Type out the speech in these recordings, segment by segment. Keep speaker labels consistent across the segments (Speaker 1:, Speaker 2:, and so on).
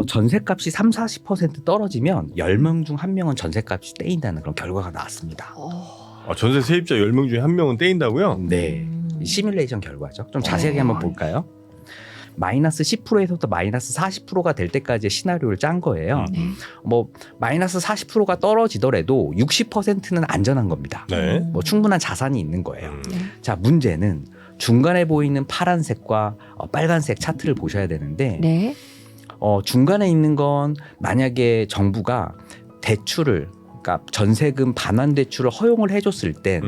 Speaker 1: 전셋값이 30-40% 떨어지면 10명 중 1명은 전셋값이 떼인다는 그런 결과가 나왔습니다.
Speaker 2: 전세 세입자 10명 중에 1명은 떼인다고요?
Speaker 1: 네. 시뮬레이션 결과죠. 좀 자세하게 한번 볼까요? 마이너스 10%에서부터 마이너스 40%가 될 때까지의 시나리오를 짠 거예요. 뭐 마이너스 40%가 떨어지더라도 60%는 안전한 겁니다.
Speaker 2: 네.
Speaker 1: 뭐 충분한 자산이 있는 거예요.
Speaker 3: 네.
Speaker 1: 자, 문제는 중간에 보이는 파란색과 빨간색 차트를 보셔야 되는데
Speaker 3: 네.
Speaker 1: 중간에 있는 건 만약에 정부가 대출을 그러니까 전세금 반환 대출을 허용을 해줬을 땐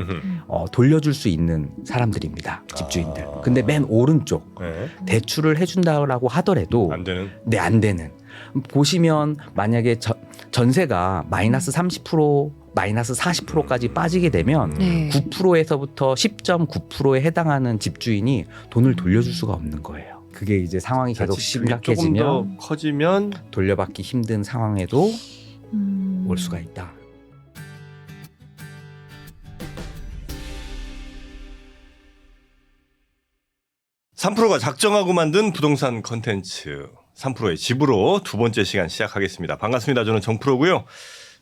Speaker 1: 돌려줄 수 있는 사람들입니다. 집주인들. 근데 맨 오른쪽
Speaker 2: 네.
Speaker 1: 대출을 해준다고 하더라도
Speaker 2: 안 되는.
Speaker 1: 네, 안 되는. 보시면 만약에 전세가 마이너스 30% 마이너스 40%까지 빠지게 되면
Speaker 3: 네.
Speaker 1: 9%에서부터 10.9%에 해당하는 집주인이 돈을 돌려줄 수가 없는 거예요. 그게 이제 상황이 계속
Speaker 2: 조금 더
Speaker 1: 심각해지면
Speaker 2: 커지면
Speaker 1: 돌려받기 힘든 상황에도 올 수가 있다.
Speaker 2: (3%가) 작정하고 만든 부동산 컨텐츠 3%의 집으로 두 번째 시간 시작하겠습니다. 반갑습니다. 저는 정프로고요.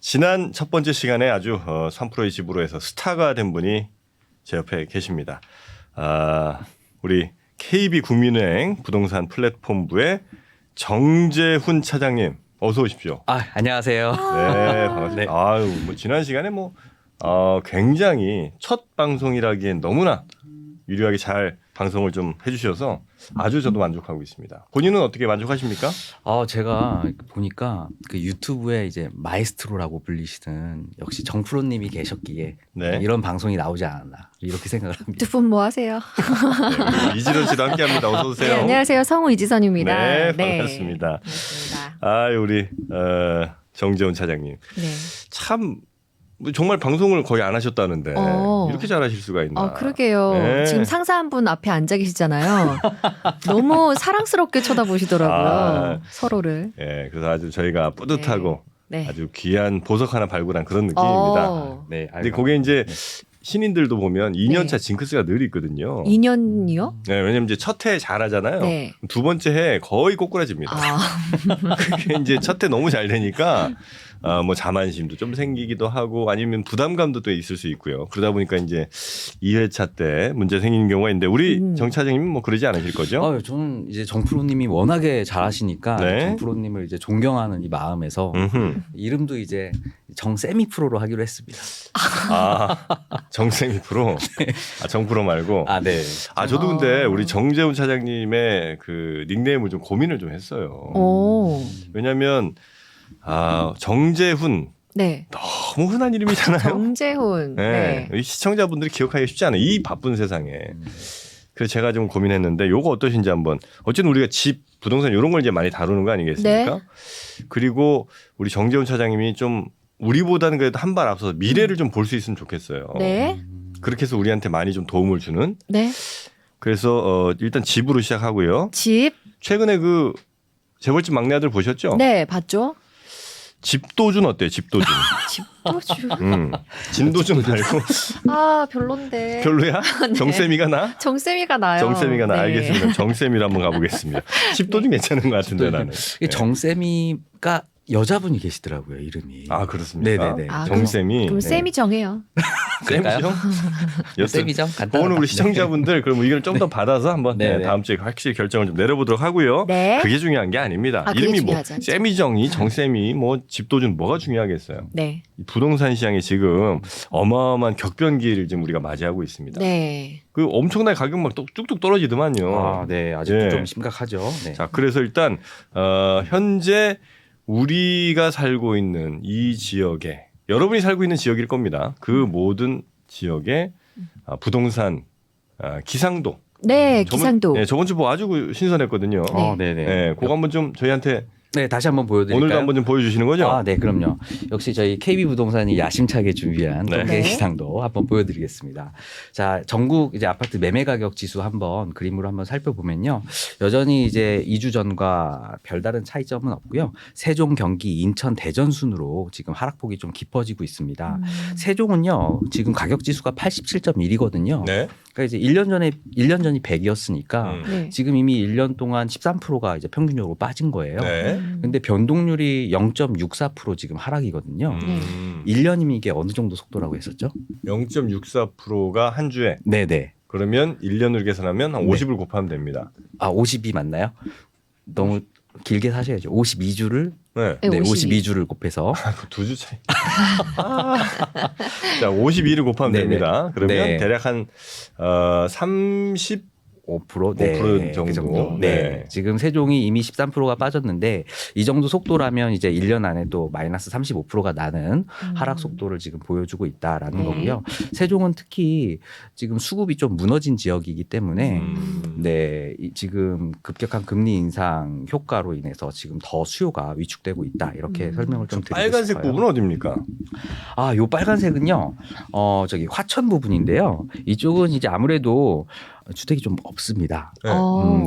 Speaker 2: 지난 첫 번째 시간에 아주 3%의 집으로 해서 스타가 된 분이 제 옆에 계십니다. 우리 KB국민은행 부동산 플랫폼부의 정재훈 차장님 어서 오십시오.
Speaker 1: 안녕하세요.
Speaker 2: 네, 반갑습니다.
Speaker 1: 네.
Speaker 2: 아유, 뭐 지난 시간에 굉장히 첫 방송이라기엔 너무나 유리하게 잘 방송을 좀 해주셔서 아주 저도 만족하고 있습니다. 본인은 어떻게 만족하십니까?
Speaker 1: 제가 보니까 그 유튜브에 이제 마에스트로라고 불리시는 역시 정프로님이 계셨기에
Speaker 2: 네.
Speaker 1: 이런 방송이 나오지 않았나 이렇게 생각을 합니다.
Speaker 3: 두 분 뭐 하세요?
Speaker 2: 네, 이지선 씨도 함께합니다. 어서 오세요.
Speaker 3: 네, 안녕하세요. 성우 이지선입니다.
Speaker 2: 네, 반갑습니다.
Speaker 3: 반갑습니다.
Speaker 2: 우리 정재훈 차장님
Speaker 3: 네.
Speaker 2: 참 정말 방송을 거의 안 하셨다는데
Speaker 3: 어.
Speaker 2: 이렇게 잘하실 수가 있나?
Speaker 3: 그러게요.
Speaker 2: 네.
Speaker 3: 지금 상사 한 분 앞에 앉아 계시잖아요. 너무 사랑스럽게 쳐다보시더라고요. 서로를.
Speaker 2: 예, 그래서 아주 저희가 뿌듯하고
Speaker 3: 네.
Speaker 2: 아주 귀한 보석 하나 발굴한 그런 느낌입니다.
Speaker 1: 네,
Speaker 2: 근데 그게 이제 신인들도 보면 2년차
Speaker 3: 네.
Speaker 2: 징크스가 늘 있거든요.
Speaker 3: 2년이요?
Speaker 2: 네, 왜냐면 이제 첫 해 잘하잖아요.
Speaker 3: 네.
Speaker 2: 두 번째 해 거의 꼬꾸라집니다. 그게 이제 첫 해 너무 잘 되니까 뭐 자만심도 좀 생기기도 하고 아니면 부담감도 또 있을 수 있고요. 그러다 보니까 이제 2회차 때 문제 생기는 경우가 있는데 우리 정 차장님은 뭐 그러지 않으실 거죠?
Speaker 1: 저는 이제 정프로님이 워낙에 잘하시니까
Speaker 2: 네.
Speaker 1: 정프로님을 이제 존경하는 이 마음에서 이름도 이제 정세미 프로로 하기로 했습니다.
Speaker 2: 정세미 프로? 정프로 말고?
Speaker 1: 네.
Speaker 2: 저도 근데 우리 정재훈 차장님의 그 닉네임을 좀 고민을 좀 했어요.
Speaker 3: 오.
Speaker 2: 왜냐면 정재훈
Speaker 3: 네.
Speaker 2: 너무 흔한 이름이잖아요.
Speaker 3: 정재훈.
Speaker 2: 네.
Speaker 3: 네.
Speaker 2: 이 시청자분들이 기억하기 쉽지 않아요. 이 바쁜 세상에. 그래서 제가 좀 고민했는데 요거 어떠신지 한번. 어쨌든 우리가 집, 부동산 이런 걸 이제 많이 다루는 거 아니겠습니까?
Speaker 3: 네.
Speaker 2: 그리고 우리 정재훈 차장님이 좀 우리보다는 그래도 한 발 앞서서 미래를 좀 볼 수 있으면 좋겠어요.
Speaker 3: 네.
Speaker 2: 그렇게 해서 우리한테 많이 좀 도움을 주는.
Speaker 3: 네.
Speaker 2: 그래서 일단 집으로 시작하고요.
Speaker 3: 집.
Speaker 2: 최근에 그 재벌집 막내 아들 보셨죠?
Speaker 3: 네, 봤죠?
Speaker 2: 집도준 어때요? 집도준.
Speaker 3: 집도주.
Speaker 2: 진도준 말고
Speaker 3: 별론데.
Speaker 2: 별로야?
Speaker 3: 네.
Speaker 2: 정세미가 나?
Speaker 3: 정세미가 나요.
Speaker 2: 정세미가 나.
Speaker 3: 네.
Speaker 2: 알겠습니다. 정세미로 한번 가보겠습니다. 집도준 괜찮은 것 같은데 나는.
Speaker 1: 이게 정세미가 여자분이 계시더라고요, 이름이.
Speaker 2: 그렇습니까?
Speaker 1: 네네네.
Speaker 2: 정세미.
Speaker 3: 그럼 쌤이 정해요.
Speaker 2: 쌤이죠?
Speaker 1: 쌤이죠.
Speaker 2: 오늘 우리 시청자분들 그럼 의견을 좀 더 받아서 한번
Speaker 1: 네네.
Speaker 2: 다음 주에 확실히 결정을 좀 내려보도록 하고요.
Speaker 3: 네.
Speaker 2: 그게 중요한 게 아닙니다.
Speaker 3: 그게
Speaker 2: 이름이 뭐
Speaker 3: 중요하지 않죠.
Speaker 2: 쌤이정이, 정쌤이, 뭐 집도준 뭐가 중요하겠어요.
Speaker 3: 네.
Speaker 2: 이 부동산 시장이 지금 어마어마한 격변기를 지금 우리가 맞이하고 있습니다.
Speaker 3: 네.
Speaker 2: 그 엄청나게 가격 막 뚝뚝 떨어지더만요.
Speaker 1: 네, 아직도
Speaker 2: 예.
Speaker 1: 좀 심각하죠. 네.
Speaker 2: 자, 그래서 일단 현재 우리가 살고 있는 이 지역에 여러분이 살고 있는 지역일 겁니다. 그 모든 지역에 부동산 기상도.
Speaker 3: 네, 기상도.
Speaker 2: 네, 저번 주 뭐 아주 신선했거든요.
Speaker 1: 네네.
Speaker 2: 네, 그거 한번 좀 저희한테
Speaker 1: 네, 다시 한번 보여드릴까요?
Speaker 2: 오늘도 한번 좀 보여주시는 거죠?
Speaker 1: 네, 그럼요. 역시 저희 KB부동산이 야심차게 준비한
Speaker 2: 네.
Speaker 1: 네. 기상도 한번 보여드리겠습니다. 자, 전국 이제 아파트 매매 가격 지수 한번 그림으로 한번 살펴보면요. 여전히 이제 2주 전과 별다른 차이점은 없고요. 세종, 경기, 인천, 대전 순으로 지금 하락폭이 좀 깊어지고 있습니다. 세종은요, 지금 가격 지수가 87.1이거든요.
Speaker 2: 네.
Speaker 1: 그러니까 이제 1년 전이 100이었으니까
Speaker 3: 네.
Speaker 1: 지금 이미 1년 동안 13%가 이제 평균적으로 빠진 거예요.
Speaker 2: 네.
Speaker 1: 근데 변동률이 0.64% 지금 하락이거든요.
Speaker 3: 네.
Speaker 1: 1년이면 이게 어느 정도 속도라고 했었죠?
Speaker 2: 0.64%가 한 주에
Speaker 1: 네네.
Speaker 2: 그러면 1년을 계산하면 한
Speaker 1: 네.
Speaker 2: 50을 곱하면 됩니다.
Speaker 1: 아 50이 맞나요? 너무 길게 사셔야죠. 52주를
Speaker 2: 네.
Speaker 3: 네,
Speaker 1: 네,
Speaker 3: 52.
Speaker 1: 52주를 곱해서
Speaker 2: 두 주 차이. 자, 52를 곱하면
Speaker 1: 네네.
Speaker 2: 됩니다. 그러면
Speaker 1: 네.
Speaker 2: 대략 한 35%
Speaker 1: 5% 네,
Speaker 2: 5%
Speaker 1: 그
Speaker 2: 정도.
Speaker 1: 네.
Speaker 2: 네.
Speaker 1: 지금 세종이 이미 13%가 빠졌는데 이 정도 속도라면 이제 1년 안에 또 마이너스 35%가 나는 하락 속도를 지금 보여주고 있다라는
Speaker 3: 네.
Speaker 1: 거고요. 세종은 특히 지금 수급이 좀 무너진 지역이기 때문에 네, 지금 급격한 금리 인상 효과로 인해서 지금 더 수요가 위축되고 있다 이렇게 설명을 좀 드리고
Speaker 2: 빨간색
Speaker 1: 싶어요.
Speaker 2: 부분은 어디입니까?
Speaker 1: 아, 요 빨간색은요, 저기 화천 부분인데요. 이쪽은 이제 아무래도 주택이 좀 없습니다.
Speaker 2: 네.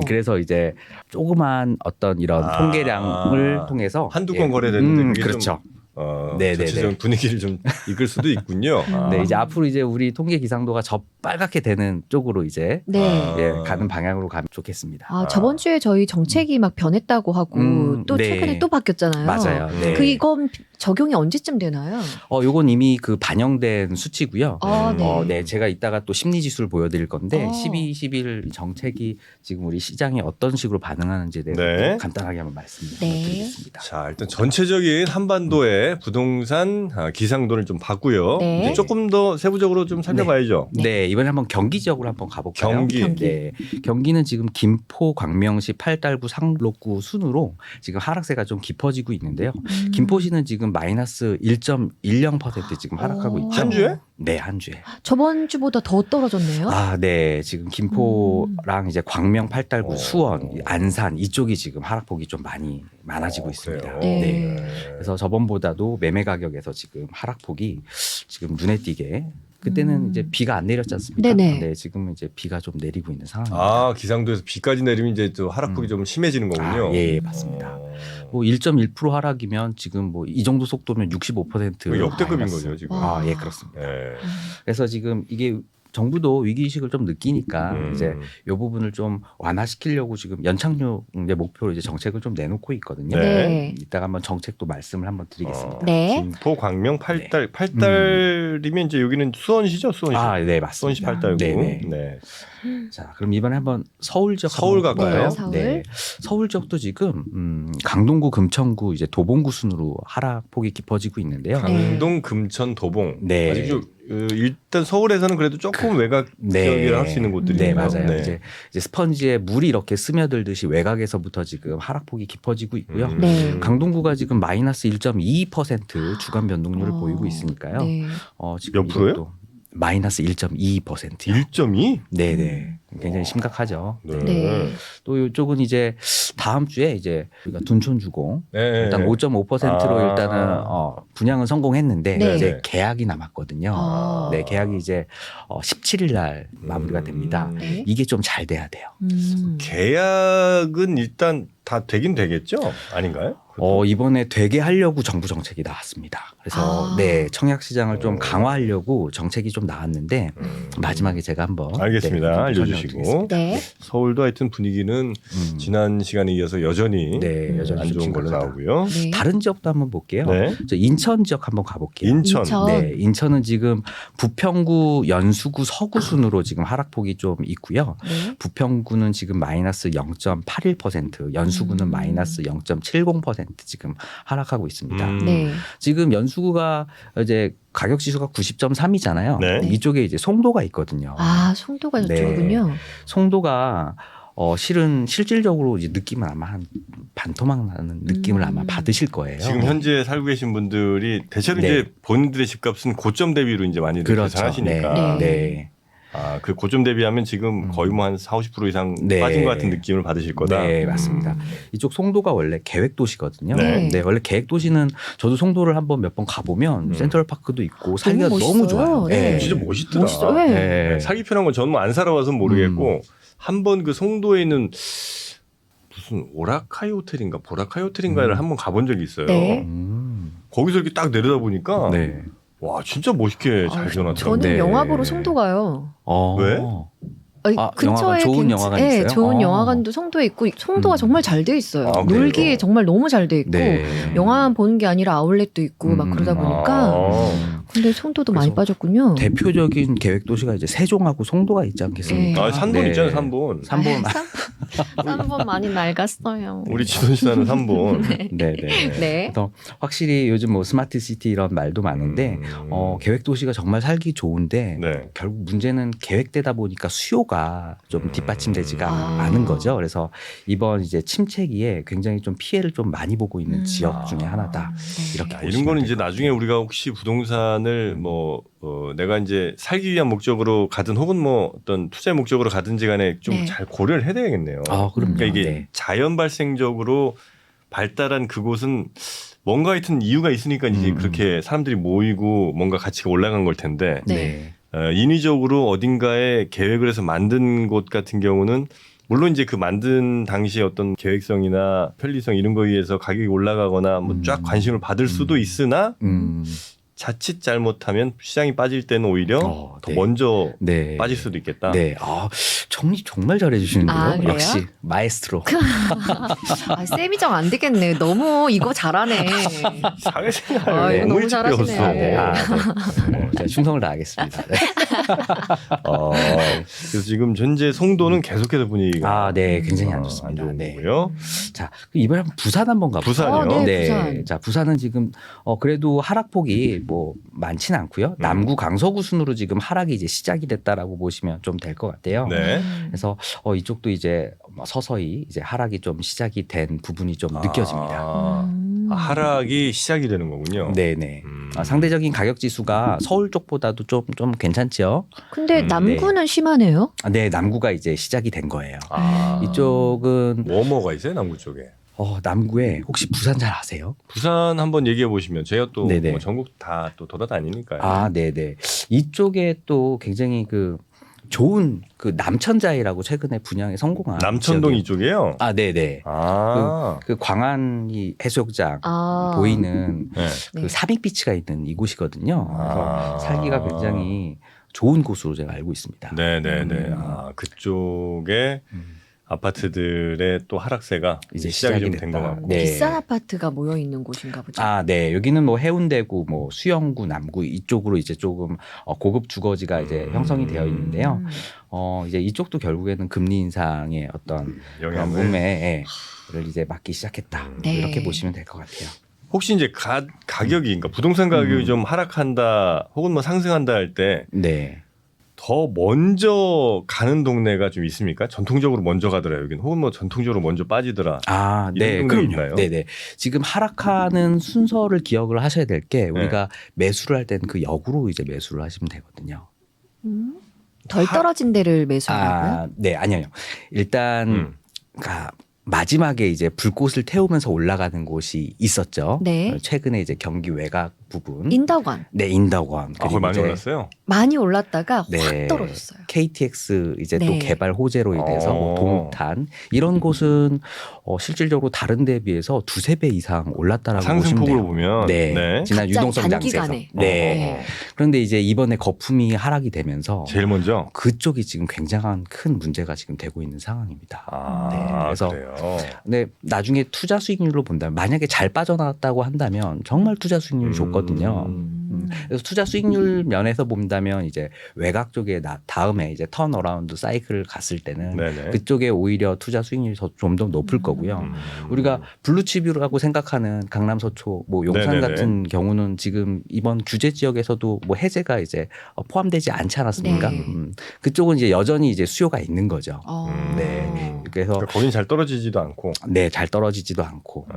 Speaker 1: 그래서 이제 조그만 어떤 이런
Speaker 2: 아.
Speaker 1: 통계량을 통해서
Speaker 2: 한두 건 거래됐는데 그게
Speaker 1: 그렇죠.
Speaker 2: 좀
Speaker 1: 네네네.
Speaker 2: 전체적인 분위기를 좀 이끌 수도 있군요. 아.
Speaker 1: 네, 이제 앞으로 이제 우리 통계 기상도가 저 빨갛게 되는 쪽으로 이제
Speaker 3: 네.
Speaker 2: 아.
Speaker 1: 예, 가는 방향으로 가면 좋겠습니다.
Speaker 3: 아, 저번 주에 저희 정책이 막 변했다고 하고 또
Speaker 1: 네.
Speaker 3: 최근에 또 바뀌었잖아요.
Speaker 1: 맞아요. 네.
Speaker 3: 그 이건 적용이 언제쯤 되나요?
Speaker 1: 요건 이미 그 반영된 수치고요.
Speaker 3: 아, 네.
Speaker 1: 네, 제가 이따가 또 심리 지수를 보여드릴 건데 12, 11 정책이 지금 우리 시장이 어떤 식으로 반응하는지에 대해서
Speaker 2: 네.
Speaker 1: 간단하게 한번 말씀을
Speaker 3: 네.
Speaker 1: 드리겠습니다.
Speaker 2: 자, 일단 전체적인 한반도의 부동산 기상도를 좀 봤고요.
Speaker 3: 네.
Speaker 2: 이제 조금 더 세부적으로 좀 살펴봐야죠.
Speaker 1: 네, 이번에 한번 경기 지역으로 한번 가볼까요?
Speaker 2: 경기.
Speaker 1: 네, 경기는 지금 김포, 광명시, 팔달구, 상록구 순으로 지금 하락세가 좀 깊어지고 있는데요. 김포시는 지금 마이너스 1.10% 지금 하락하고 있죠.
Speaker 2: 한 주에?
Speaker 1: 네, 한 주에.
Speaker 3: 저번 주보다 더 떨어졌네요.
Speaker 1: 아, 네. 지금 김포랑 이제 광명, 팔달구, 수원, 안산 이쪽이 지금 하락폭이 좀 많아지고 있습니다.
Speaker 2: 그래요?
Speaker 3: 네.
Speaker 1: 그래서 저번보다도 매매 가격에서 지금 하락폭이 지금 눈에 띄게 그때는 이제 비가 안 내렸지 않습니까?
Speaker 3: 네네.
Speaker 1: 네, 지금 이제 비가 좀 내리고 있는 상황입니다.
Speaker 2: 아, 기상도에서 비까지 내리면 이제 또 하락폭이 좀 심해지는 거군요.
Speaker 1: 아, 예, 맞습니다. 뭐 1.1% 하락이면 지금 뭐 이 정도 속도면 65%
Speaker 2: 역대급인
Speaker 1: 마이너스.
Speaker 2: 거죠, 지금.
Speaker 1: 아, 예, 그렇습니다.
Speaker 2: 네.
Speaker 1: 그래서 지금 이게 정부도 위기의식을 좀 느끼니까 이제 이 부분을 좀 완화시키려고 지금 연착륙의 목표로 이제 정책을 좀 내놓고 있거든요.
Speaker 3: 네.
Speaker 1: 이따가 한번 정책도 말씀을 한번 드리겠습니다.
Speaker 3: 네.
Speaker 2: 김포, 광명, 팔달. 팔달이면 이제 여기는 수원시죠, 수원시.
Speaker 1: 아, 네,
Speaker 2: 수원시
Speaker 1: 맞습니다.
Speaker 2: 팔달구.
Speaker 1: 네네.
Speaker 2: 네.
Speaker 1: 자, 그럼 이번에 한번 서울 지역
Speaker 2: 서울
Speaker 1: 한번
Speaker 2: 갈까요?
Speaker 1: 볼까요?
Speaker 3: 네,
Speaker 1: 서울 지역도 지금 강동구, 금천구, 이제 도봉구 순으로 하락폭이 깊어지고 있는데요.
Speaker 2: 강동, 금천, 도봉.
Speaker 1: 네.
Speaker 2: 아직 좀 일단 서울에서는 그래도 조금 외곽 지역이라 할 수 있는 곳들이에요.
Speaker 1: 네, 맞아요.
Speaker 2: 네.
Speaker 1: 이제 스펀지에 물이 이렇게 스며들듯이 외곽에서부터 지금 하락폭이 깊어지고 있고요.
Speaker 3: 네.
Speaker 1: 강동구가 지금 마이너스 1.22% 주간 변동률을 보이고 있으니까요.
Speaker 3: 네.
Speaker 1: 지금
Speaker 2: 몇 프로예요?
Speaker 1: 이것도 마이너스 1.22%요.
Speaker 2: 1.2?
Speaker 1: 네네. 굉장히 심각하죠.
Speaker 2: 네.
Speaker 3: 네.
Speaker 1: 또 이쪽은 이제 다음 주에 이제 우리가 둔촌주공
Speaker 2: 네.
Speaker 1: 일단 5.5%로
Speaker 2: 아.
Speaker 1: 일단은 분양은 성공했는데
Speaker 3: 네.
Speaker 1: 이제 계약이 남았거든요.
Speaker 3: 아.
Speaker 1: 네, 계약이 이제 17일 날 마무리가 됩니다.
Speaker 3: 네.
Speaker 1: 이게 좀 잘 돼야 돼요.
Speaker 2: 계약은 일단 다 되긴 되겠죠? 아닌가요?
Speaker 1: 이번에 되게 하려고 정부 정책이 나왔습니다. 그래서
Speaker 3: 아.
Speaker 1: 네, 청약 시장을 좀 강화하려고 정책이 좀 나왔는데 마지막에 제가 한번
Speaker 2: 알겠습니다.
Speaker 1: 네,
Speaker 2: 알려주시고.
Speaker 1: 설명드리겠습니다.
Speaker 3: 네.
Speaker 2: 서울도 하여튼 분위기는 지난 시간에 이어서 여전히
Speaker 1: 네, 여전히
Speaker 2: 안
Speaker 1: 좀
Speaker 2: 좋은 걸로
Speaker 1: 심각하다.
Speaker 2: 나오고요.
Speaker 3: 네.
Speaker 1: 다른 지역도 한번 볼게요.
Speaker 2: 네.
Speaker 1: 저 인천 지역 한번 가볼게요.
Speaker 2: 인천.
Speaker 1: 네, 인천은 지금 부평구, 연수구, 서구 순으로 지금 하락폭이 좀 있고요.
Speaker 3: 네.
Speaker 1: 부평구는 지금 마이너스 0.81%, 연수구는 마이너스 0.70% 지금 하락하고 있습니다.
Speaker 3: 네.
Speaker 1: 지금 연수구가 이제 가격 지수가 90.3이잖아요.
Speaker 2: 네.
Speaker 1: 이쪽에 이제 송도가 있거든요.
Speaker 3: 아, 송도가
Speaker 1: 네.
Speaker 3: 저쪽이군요.
Speaker 1: 송도가 실질적으로 이제 느낌은 아마 한 반토막 나는 느낌을 아마 받으실 거예요.
Speaker 2: 지금 현재 살고 계신 분들이 대체로
Speaker 1: 네.
Speaker 2: 이제 본인들의 집값은 고점 대비로 이제 많이
Speaker 1: 그렇죠.
Speaker 2: 계산하시니까.
Speaker 3: 네.
Speaker 1: 네.
Speaker 2: 아, 그 고점 대비하면 지금 거의 뭐 한 4, 50% 이상
Speaker 1: 네.
Speaker 2: 빠진 것 같은 느낌을 받으실 거다.
Speaker 1: 네, 맞습니다. 이쪽 송도가 원래 계획 도시거든요.
Speaker 3: 네.
Speaker 1: 네, 원래 계획 도시는 저도 송도를 한번 몇 번 가보면 센트럴파크도 있고 살기가
Speaker 3: 너무
Speaker 1: 너무,
Speaker 3: 멋있어요.
Speaker 1: 좋아요.
Speaker 3: 네.
Speaker 2: 진짜 멋있더라.
Speaker 3: 멋있어요. 네.
Speaker 2: 네, 사기 편한 건 저는 뭐 안 살아봐서 모르겠고 한 번 그 송도에 있는 무슨 오라카이 호텔인가 보라카이 호텔인가를 한번 가본 적이 있어요.
Speaker 3: 네.
Speaker 1: 음.
Speaker 2: 거기서 이렇게 딱 내려다 보니까
Speaker 1: 네.
Speaker 2: 와 진짜 멋있게 잘 지어놨더라고요.
Speaker 3: 저는
Speaker 1: 네.
Speaker 3: 영화 보러 송도 가요.
Speaker 2: 왜?
Speaker 3: 아니,
Speaker 1: 아,
Speaker 3: 근처에
Speaker 1: 영화관, 좋은 영화관이
Speaker 3: 네,
Speaker 1: 있어요?
Speaker 3: 좋은
Speaker 1: 어.
Speaker 3: 영화관도 송도에 있고 송도가 정말 잘 돼 있어요.
Speaker 2: 아, 그래요?
Speaker 3: 놀기에 정말 너무 잘 돼 있고
Speaker 1: 네.
Speaker 3: 영화만 보는 게 아니라 아울렛도 있고 막 그러다 보니까
Speaker 2: 아.
Speaker 3: 근데 송도도 많이
Speaker 1: 그래서
Speaker 3: 빠졌군요.
Speaker 1: 대표적인 계획 도시가 이제 세종하고 송도가 있지 않겠습니까?
Speaker 3: 네.
Speaker 2: 아, 산본
Speaker 1: 네.
Speaker 2: 있잖아요, 산본.
Speaker 1: 3번.
Speaker 3: 3번 많이 낡았어요.
Speaker 2: 우리 지선 씨는 산본.
Speaker 1: 네, 네.
Speaker 3: 네.
Speaker 1: 그래서 확실히 요즘 뭐 스마트 시티 이런 말도 많은데 계획 도시가 정말 살기 좋은데
Speaker 2: 네.
Speaker 1: 결국 문제는 계획되다 보니까 수요가 좀 뒷받침되지가
Speaker 3: 아.
Speaker 1: 않은 거죠. 그래서 이번 이제 침체기에 굉장히 좀 피해를 좀 많이 보고 있는 지역 중에 하나다.
Speaker 3: 네.
Speaker 1: 이렇게
Speaker 2: 야,
Speaker 1: 보시면
Speaker 2: 이런 거는
Speaker 1: 될
Speaker 2: 이제
Speaker 1: 것
Speaker 2: 나중에
Speaker 1: 같아요.
Speaker 2: 우리가 혹시 부동산을 뭐 내가 이제 살기 위한 목적으로 가든 혹은 뭐 어떤 투자의 목적으로 가든지 간에 좀
Speaker 3: 네.
Speaker 2: 잘 고려를 해야 되겠네요.
Speaker 1: 아, 그럼요.
Speaker 2: 그러니까 이게
Speaker 1: 네.
Speaker 2: 자연 발생적으로 발달한 그곳은 뭔가 하여튼 이유가 있으니까 이제 그렇게 사람들이 모이고 뭔가 가치가 올라간 걸 텐데
Speaker 3: 네.
Speaker 2: 인위적으로 어딘가에 계획을 해서 만든 곳 같은 경우는 물론 이제 그 만든 당시에 어떤 계획성이나 편리성 이런 거에 의해서 가격이 올라가거나 뭐 쫙 관심을 받을 수도 있으나 자칫 잘못하면 시장이 빠질 때는 오히려 더
Speaker 1: 네.
Speaker 2: 먼저
Speaker 1: 네.
Speaker 2: 빠질 수도 있겠다.
Speaker 1: 네. 아, 정리 정말 잘해 주시는데요.
Speaker 3: 아, 그래요?
Speaker 1: 역시 마에스트로.
Speaker 3: 아, 쌤이정 안 되겠네. 너무 이거 잘하네.
Speaker 2: 사회생활
Speaker 3: 아, 이거
Speaker 2: 너무
Speaker 3: 너무
Speaker 2: 일찍
Speaker 3: 잘하시네요.
Speaker 2: 배웠어.
Speaker 3: 네.
Speaker 1: 아, 네. 제가 충성을 다하겠습니다. 네.
Speaker 2: 그래서 지금 현재 송도는 계속해서 분위기가
Speaker 1: 아, 네. 굉장히 안 좋습니다.
Speaker 2: 안 좋은
Speaker 1: 네.
Speaker 2: 거고요.
Speaker 1: 자, 이번에 한번 부산 한번 가볼까요?
Speaker 2: 부산이요?
Speaker 3: 네, 부산.
Speaker 1: 자, 부산은 지금 그래도 하락폭이 뭐 많지는 않고요. 남구 강서구 순으로 지금 하락이 이제 시작이 됐다라고 보시면 좀 될 것 같아요.
Speaker 2: 네.
Speaker 1: 그래서 이쪽도 이제 서서히 이제 하락이 좀 시작이 된 부분이 좀 느껴집니다.
Speaker 2: 하락이 시작이 되는 거군요.
Speaker 1: 네네. 상대적인 가격 지수가 서울 쪽보다도 좀 괜찮죠.
Speaker 3: 근데 남구는 심하네요.
Speaker 1: 네, 남구가 이제 시작이 된 거예요.
Speaker 2: 아.
Speaker 1: 이쪽은
Speaker 2: 뭐가 있어요 남구 쪽에?
Speaker 1: 남구에 혹시 부산 잘 아세요?
Speaker 2: 부산 한번 얘기해 보시면 제가 또
Speaker 1: 네네.
Speaker 2: 뭐 전국 다 또 돌아다니니까요.
Speaker 1: 아, 네네. 이쪽에 또 굉장히 그 좋은 그 남천자이라고 최근에 분양에 성공한
Speaker 2: 남천동
Speaker 1: 지역이에요.
Speaker 2: 이쪽이에요.
Speaker 1: 아, 네네.
Speaker 2: 아,
Speaker 1: 그 광안이 해수욕장
Speaker 3: 아.
Speaker 1: 보이는
Speaker 2: 네.
Speaker 3: 네.
Speaker 1: 그 사빅비치가 있는 이곳이거든요. 그래서
Speaker 2: 아.
Speaker 1: 살기가 굉장히 좋은 곳으로 제가 알고 있습니다.
Speaker 2: 네네네. 아 그쪽에 아파트들의 또 하락세가
Speaker 1: 이제
Speaker 2: 시작이 좀
Speaker 1: 시작이
Speaker 2: 된 것
Speaker 1: 됐다.
Speaker 2: 같고.
Speaker 1: 네.
Speaker 3: 비싼 아파트가 모여 있는 곳인가 보죠.
Speaker 1: 아, 네. 여기는 뭐 해운대구, 뭐 수영구, 남구 이쪽으로 이제 조금 고급 주거지가 이제 형성이 되어 있는데요. 이제 이쪽도 결국에는 금리 인상의 어떤 그런
Speaker 2: 영향을.
Speaker 1: 몸에를 이제 맞기 시작했다.
Speaker 3: 네.
Speaker 1: 이렇게 보시면 될 것 같아요.
Speaker 2: 혹시 이제 가격이 그러니까 부동산 가격이 좀 하락한다 혹은 뭐 상승한다 할 때
Speaker 1: 네.
Speaker 2: 더 먼저 가는 동네가 좀 있습니까? 전통적으로 먼저 가더라 여기는 혹은 뭐 전통적으로 먼저 빠지더라.
Speaker 1: 아,
Speaker 2: 이런
Speaker 1: 네,
Speaker 2: 동네
Speaker 1: 그럼요.
Speaker 2: 있나요?
Speaker 1: 네네. 지금 하락하는 순서를 기억을 하셔야 될 게 우리가 매수를 할 때는 그 역으로 이제 매수를 하시면 되거든요.
Speaker 3: 덜 떨어진 데를 매수하고요.
Speaker 1: 아, 네, 아니요. 일단 그러니까 마지막에 이제 불꽃을 태우면서 올라가는 곳이 있었죠.
Speaker 3: 네.
Speaker 1: 최근에 이제 경기 외곽 부분.
Speaker 3: 인덕원
Speaker 1: 네, 인덕원.
Speaker 2: 아, 거기 많이 올랐어요?
Speaker 3: 많이 올랐다가 확
Speaker 1: 네.
Speaker 3: 떨어졌어요.
Speaker 1: KTX 이제
Speaker 3: 네.
Speaker 1: 또 개발 호재로 인해서 뭐 동탄 이런 곳은 실질적으로 다른 데에 비해서 두세 배 이상 올랐다라고 보시면
Speaker 2: 상승폭으로
Speaker 1: 돼요.
Speaker 2: 보면
Speaker 1: 네.
Speaker 2: 네.
Speaker 1: 지난
Speaker 3: 갑자기
Speaker 1: 유동성 장세에서.
Speaker 3: 단기간에.
Speaker 1: 네. 그런데 이제 이번에 거품이 하락이 되면서
Speaker 2: 제일 먼저.
Speaker 1: 그쪽이 지금 굉장한 큰 문제가 지금 되고 있는 상황입니다.
Speaker 2: 아,
Speaker 1: 네. 그래서
Speaker 2: 그래요.
Speaker 1: 근데 나중에 투자 수익률로 본다면 만약에 잘 빠져나왔다고 한다면 정말 투자 수익률이 좋거든요. 그래서 투자 수익률 면에서 본다면 이제 외곽 쪽에 다음에 이제 턴어라운드 사이클을 갔을 때는
Speaker 2: 네네.
Speaker 1: 그쪽에 오히려 투자 수익률이 좀 더 높을 거고요. 우리가 블루칩이라고 생각하는 강남 서초, 뭐 용산
Speaker 2: 네네네.
Speaker 1: 같은 경우는 지금 이번 규제 지역에서도 뭐 해제가 이제 포함되지 않지 않았습니까?
Speaker 3: 네.
Speaker 1: 그쪽은 이제 여전히 이제 수요가 있는 거죠. 네. 그래서
Speaker 2: 그러니까 거긴 잘 떨어지지도 않고.
Speaker 1: 네, 잘 떨어지지도 않고.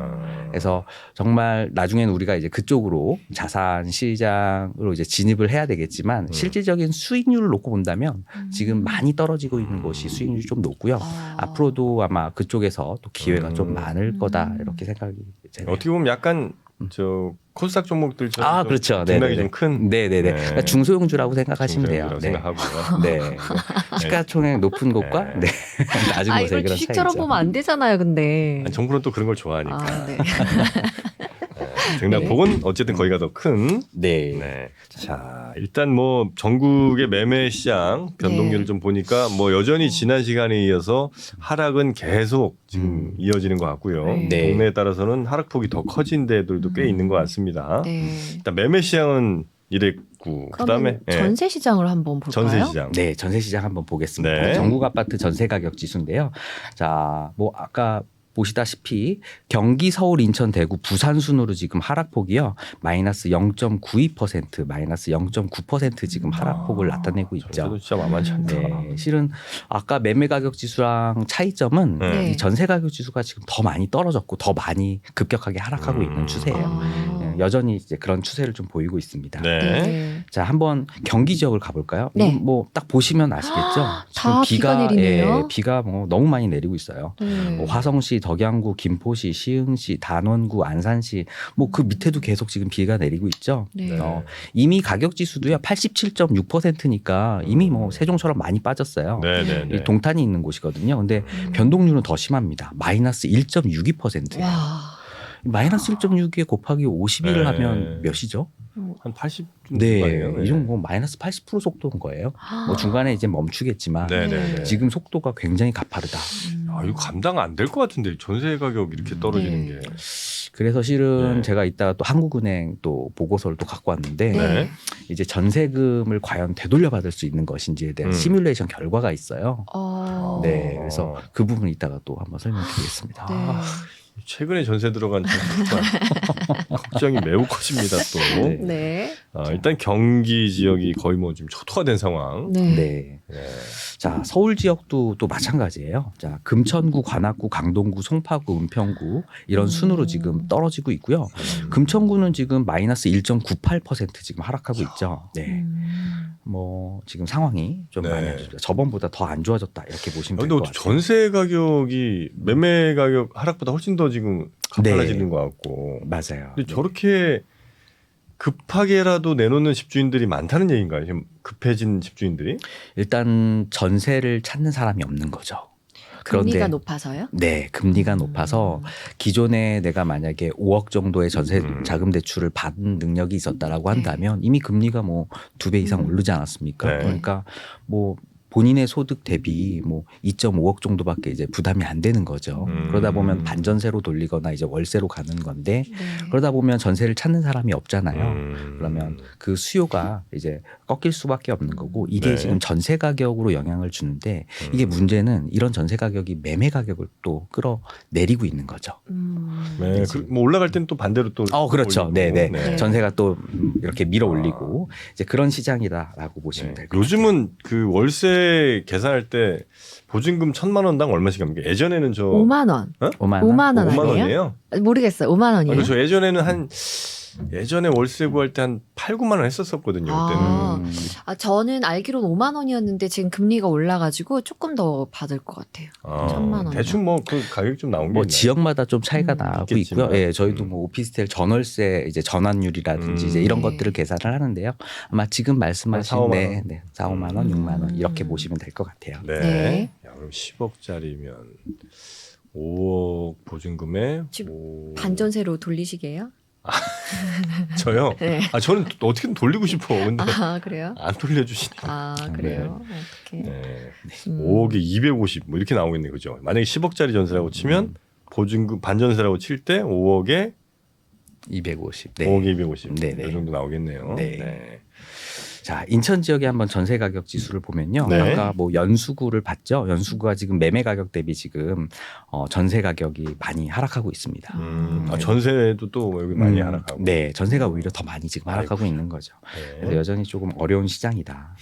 Speaker 1: 그래서 정말 나중에는 우리가 이제 그쪽으로 자산 시장으로 이제 진입을 해야 되겠지만 실질적인 수익률을 놓고 본다면 지금 많이 떨어지고 있는 곳이 수익률이 좀 높고요. 앞으로도 아마 그쪽에서 또 기회가 좀 많을 거다 이렇게 생각이 되네요.
Speaker 2: 어떻게 보면 약간 저 코스닥 종목들처럼
Speaker 1: 아,
Speaker 2: 좀
Speaker 1: 그렇죠.
Speaker 2: 등락이
Speaker 1: 네네네.
Speaker 2: 좀 큰.
Speaker 1: 네네네.
Speaker 2: 네.
Speaker 1: 그러니까 중소형주라고 생각하시면 돼요.
Speaker 2: 중소형주라고
Speaker 1: 네.
Speaker 2: 생각하고요.
Speaker 1: 네. 시가총액 높은 곳과
Speaker 2: 네.
Speaker 1: 낮은
Speaker 3: 아,
Speaker 1: 곳의
Speaker 3: 이걸
Speaker 1: 그런
Speaker 3: 주식처럼
Speaker 1: 차이죠.
Speaker 3: 보면 안 되잖아요, 근데.
Speaker 2: 정부는 또 그런 걸 좋아하니까.
Speaker 3: 아, 네.
Speaker 2: 등락폭은 어쨌든 거기가 더 큰.
Speaker 1: 네.
Speaker 2: 네. 자, 일단 뭐 전국의 매매 시장 변동률을
Speaker 3: 네.
Speaker 2: 좀 보니까 뭐 여전히 지난 시간에 이어서 하락은 계속 지금 이어지는 것 같고요.
Speaker 3: 네.
Speaker 2: 동네에 따라서는 하락폭이 더 커진 데들도 꽤 있는 것 같습니다.
Speaker 3: 네.
Speaker 2: 일단 매매 시장은 이랬고 그다음에
Speaker 3: 그러면 전세 시장을 한번 볼까요?
Speaker 2: 전세 시장.
Speaker 1: 네, 전세 시장 한번 보겠습니다.
Speaker 2: 네.
Speaker 1: 전국 아파트 전세 가격 지수인데요. 자, 뭐 아까 보시다시피 경기, 서울, 인천, 대구, 부산 순으로 지금 하락폭이요. 마이너스 0.92%, 마이너스 0.9% 지금 하락폭을 나타내고 있죠.
Speaker 2: 전세도 진짜 만만치 않다.
Speaker 1: 네, 실은 아까 매매 가격 지수랑 차이점은
Speaker 2: 네.
Speaker 1: 이 전세 가격 지수가 지금 더 많이 떨어졌고 더 많이 급격하게 하락하고 있는 추세예요.
Speaker 3: 아.
Speaker 1: 네, 여전히 이제 그런 추세를 좀 보이고 있습니다.
Speaker 2: 네.
Speaker 3: 네.
Speaker 1: 자, 한번 경기 지역을 가볼까요?
Speaker 3: 네.
Speaker 1: 뭐 딱 보시면 아시겠죠?
Speaker 3: 다 비가 내리네요.
Speaker 1: 비가 뭐 너무 많이 내리고 있어요.
Speaker 3: 네.
Speaker 1: 뭐 화성시, 덕양구, 김포시, 시흥시, 단원구, 안산시 뭐 그 밑에도 계속 지금 비가 내리고 있죠.
Speaker 3: 네.
Speaker 1: 이미 가격 지수도요 87.6%니까 이미 뭐 세종처럼 많이 빠졌어요.
Speaker 2: 네.
Speaker 1: 이 동탄이 있는 곳이거든요. 근데 변동률은 더 심합니다. 마이너스 1.62%예요.
Speaker 3: 와.
Speaker 1: 마이너스 1.62에 곱하기 51을
Speaker 2: 네.
Speaker 1: 하면 몇이죠?
Speaker 2: 한 80.
Speaker 1: 네, 이 정도 뭐 마이너스 80% 속도인 거예요. 뭐 중간에 이제 멈추겠지만
Speaker 2: 네네네.
Speaker 1: 지금 속도가 굉장히 가파르다.
Speaker 2: 아, 이거 감당 안 될 것 같은데 전세 가격 이렇게 떨어지는
Speaker 3: 네.
Speaker 2: 게.
Speaker 1: 그래서 실은
Speaker 2: 네.
Speaker 1: 제가 이따가 또 한국은행 또 보고서를 또 갖고 왔는데
Speaker 2: 네.
Speaker 1: 이제 전세금을 과연 되돌려 받을 수 있는 것인지에 대한 시뮬레이션 결과가 있어요. 네, 그래서 그 부분 이따가 또 한번 설명드리겠습니다.
Speaker 3: 네.
Speaker 2: 최근에 전세 들어간 걱정이 매우 커집니다 또.
Speaker 1: 네.
Speaker 3: 네.
Speaker 2: 일단 경기 지역이 거의 뭐 지금 초토화된 상황.
Speaker 3: 네.
Speaker 1: 네.
Speaker 2: 네.
Speaker 1: 자, 서울 지역도 또 마찬가지예요. 자, 금천구, 관악구, 강동구, 송파구, 은평구 이런 순으로 지금 떨어지고 있고요. 금천구는 지금 마이너스 1.98% 지금 하락하고 있죠. 네. 뭐 지금 상황이 좀
Speaker 2: 네.
Speaker 1: 많이 안 좋습니다. 저번보다 더 안 좋아졌다 이렇게 보시면 될
Speaker 2: 근데
Speaker 1: 것
Speaker 2: 어떻게
Speaker 1: 같아요.
Speaker 2: 전세 가격이 매매 가격 하락보다 훨씬 더 지금 가팔라지는
Speaker 1: 네.
Speaker 2: 것 같고.
Speaker 1: 맞아요.
Speaker 2: 근데 저렇게 급하게라도 내놓는 집주인들이 많다는 얘기인가요? 지금 급해진 집주인들이?
Speaker 1: 일단 전세를 찾는 사람이 없는 거죠.
Speaker 3: 금리가 높아서요?
Speaker 1: 네, 금리가 높아서 기존에 내가 만약에 5억 정도의 전세 자금 대출을 받은 능력이 있었다라고 한다면 이미 금리가 뭐 2배 이상 오르지 않았습니까?
Speaker 2: 네.
Speaker 1: 그러니까 뭐 본인의 소득 대비 뭐 2.5억 정도밖에 이제 부담이 안 되는 거죠. 그러다 보면 반전세로 돌리거나 이제 월세로 가는 건데
Speaker 3: 네.
Speaker 1: 그러다 보면 전세를 찾는 사람이 없잖아요. 그러면 그 수요가 이제 꺾일 수밖에 없는 거고 이게
Speaker 2: 네.
Speaker 1: 지금 전세 가격으로 영향을 주는데 이게 문제는 이런 전세 가격이 매매 가격을 또 끌어내리고 있는 거죠.
Speaker 2: 네. 뭐 올라갈 때는 또 반대로 또.
Speaker 1: 그렇죠.
Speaker 2: 올리고.
Speaker 1: 네네.
Speaker 3: 네.
Speaker 1: 전세가 또 이렇게 밀어 올리고 이제 그런 시장이다라고 보시면 될 것 같아요.
Speaker 2: 요즘은 그 월세 계산할 때 보증금 1,000만 원당 얼마씩 합니까? 예전에는 저
Speaker 3: 5만 원.
Speaker 1: 5만
Speaker 3: 5만 원
Speaker 2: 5만
Speaker 3: 아니에요?
Speaker 2: 원이에요?
Speaker 3: 모르겠어요. 5만 원이에요?
Speaker 2: 저 예전에는 예전에 월세 구할 때 한 8, 9만 원 했었거든요. 그때는.
Speaker 3: 저는 알기로는 5만 원이었는데 지금 금리가 올라가지고 조금 더 받을 것 같아요. 1,000만 원.
Speaker 2: 대충 뭐 그 가격 좀 나온 게
Speaker 1: 뭐
Speaker 2: 있나요?
Speaker 1: 지역마다 좀 차이가 나고
Speaker 2: 있겠지만.
Speaker 1: 있고요. 예, 저희도 뭐 오피스텔 전월세 이제 전환율이라든지 이제 이런 것들을 계산을 하는데요. 아마 지금 말씀하신
Speaker 2: 4, 5만
Speaker 1: 네, 4, 5만 원, 6만 원 이렇게 보시면 될 것 같아요.
Speaker 2: 네.
Speaker 3: 네.
Speaker 2: 야, 그럼 10억짜리면 5억 보증금에
Speaker 3: 지금 반전세로 돌리시게요?
Speaker 2: 저요?
Speaker 3: 네.
Speaker 2: 저는 어떻게든 돌리고 싶어. 근데
Speaker 3: 그래요?
Speaker 2: 안 돌려주시니까.
Speaker 3: 그래요? 어떻게?
Speaker 2: 네. 5억에 250 뭐 이렇게 나오겠네요. 그죠? 만약에 10억짜리 전세라고 치면 보증금 반전세라고 칠 때 5억에
Speaker 1: 250. 네.
Speaker 2: 5억에 250.
Speaker 1: 네네.
Speaker 2: 이 정도 나오겠네요.
Speaker 1: 네. 자, 인천 지역의 한번 전세 가격 지수를 보면요.
Speaker 2: 네.
Speaker 1: 아까 뭐 연수구를 봤죠. 연수구가 지금 매매 가격 대비 지금 전세 가격이 많이 하락하고 있습니다.
Speaker 2: 전세도 또 여기 많이 하락하고.
Speaker 1: 네, 전세가 오히려 더 많이 지금 하락하고 있는 거죠.
Speaker 2: 네.
Speaker 1: 그래서 여전히 조금 어려운 시장이다.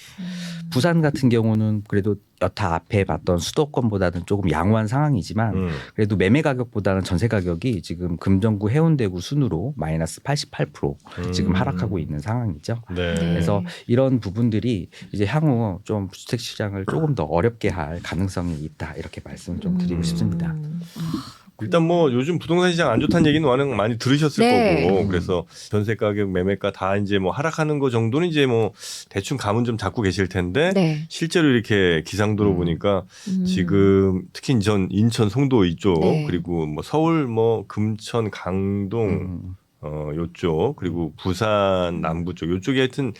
Speaker 1: 부산 같은 경우는 그래도 여타 앞에 봤던 수도권보다는 조금 양호한 상황이지만 그래도 매매 가격보다는 전세 가격이 지금 금정구 해운대구 순으로 마이너스 88% 지금 하락하고 있는 상황이죠.
Speaker 2: 네.
Speaker 1: 그래서 이런 부분들이 이제 향후 좀 주택 시장을 조금 더 어렵게 할 가능성이 있다 이렇게 말씀을 좀 드리고 싶습니다.
Speaker 2: 일단 뭐 요즘 부동산 시장 안 좋다는 얘기는 많이 들으셨을
Speaker 3: 네.
Speaker 2: 거고 그래서 전세 가격 매매가 다 이제 뭐 하락하는 거 정도는 이제 뭐 대충 감은 좀 잡고 계실 텐데
Speaker 3: 네.
Speaker 2: 실제로 이렇게 기상도로 보니까 지금 특히 인천 송도 이쪽
Speaker 3: 네.
Speaker 2: 그리고 뭐 서울 뭐 금천 강동 요쪽 그리고 부산 남부 쪽 요쪽이 하여튼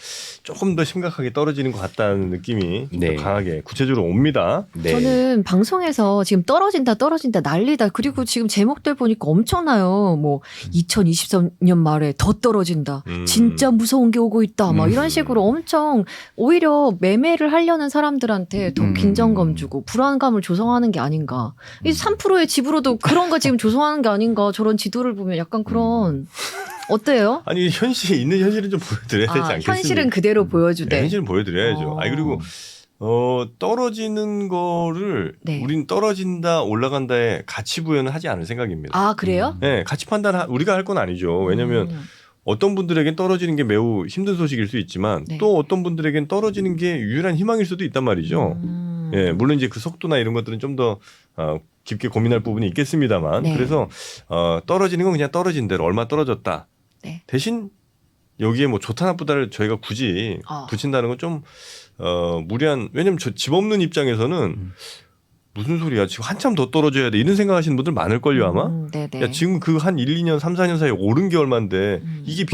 Speaker 2: 조금 더 심각하게 떨어지는 것 같다는 느낌이
Speaker 1: 네.
Speaker 2: 더 강하게 구체적으로 옵니다.
Speaker 1: 네.
Speaker 3: 저는 방송에서 지금 떨어진다 난리다. 그리고 지금 제목들 보니까 엄청나요. 뭐 2023년 말에 더 떨어진다. 진짜 무서운 게 오고 있다. 막 이런 식으로 엄청 오히려 매매를 하려는 사람들한테 더 긴장감 주고 불안감을 조성하는 게 아닌가. 이 3%의 집으로도 그런 거 지금 조성하는 게 아닌가. 저런 지도를 보면 약간 그런 어때요?
Speaker 2: 아니 현실 있는 현실은 좀 보여드려야 되지 않겠습니까?
Speaker 3: 현실은 그대로 보여주되.
Speaker 2: 네, 현실은 보여드려야죠. 아니 그리고 떨어지는 거를
Speaker 3: 네.
Speaker 2: 우린 떨어진다 올라간다에 가치 부여는 하지 않을 생각입니다.
Speaker 3: 아 그래요?
Speaker 2: 네, 가치 판단 우리가 할 건 아니죠. 왜냐하면 어떤 분들에겐 떨어지는 게 매우 힘든 소식일 수 있지만
Speaker 3: 네.
Speaker 2: 또 어떤 분들에겐 떨어지는 게 유일한 희망일 수도 있단 말이죠. 예, 물론 이제 그 속도나 이런 것들은 좀 더 깊게 고민할 부분이 있겠습니다만
Speaker 3: 네.
Speaker 2: 그래서 떨어지는 건 그냥 떨어진 대로 얼마 떨어졌다.
Speaker 3: 네.
Speaker 2: 대신 여기에 뭐 좋다 나쁘다를 저희가 굳이 붙인다는 건 좀 무리한. 왜냐면 저 집 없는 입장에서는 무슨 소리야 지금 한참 더 떨어져야 돼 이런 생각하시는 분들 많을걸요 아마.
Speaker 3: 네네.
Speaker 2: 야, 지금 그 한 1, 2년 3, 4년 사이에 오른 게 얼만데 이게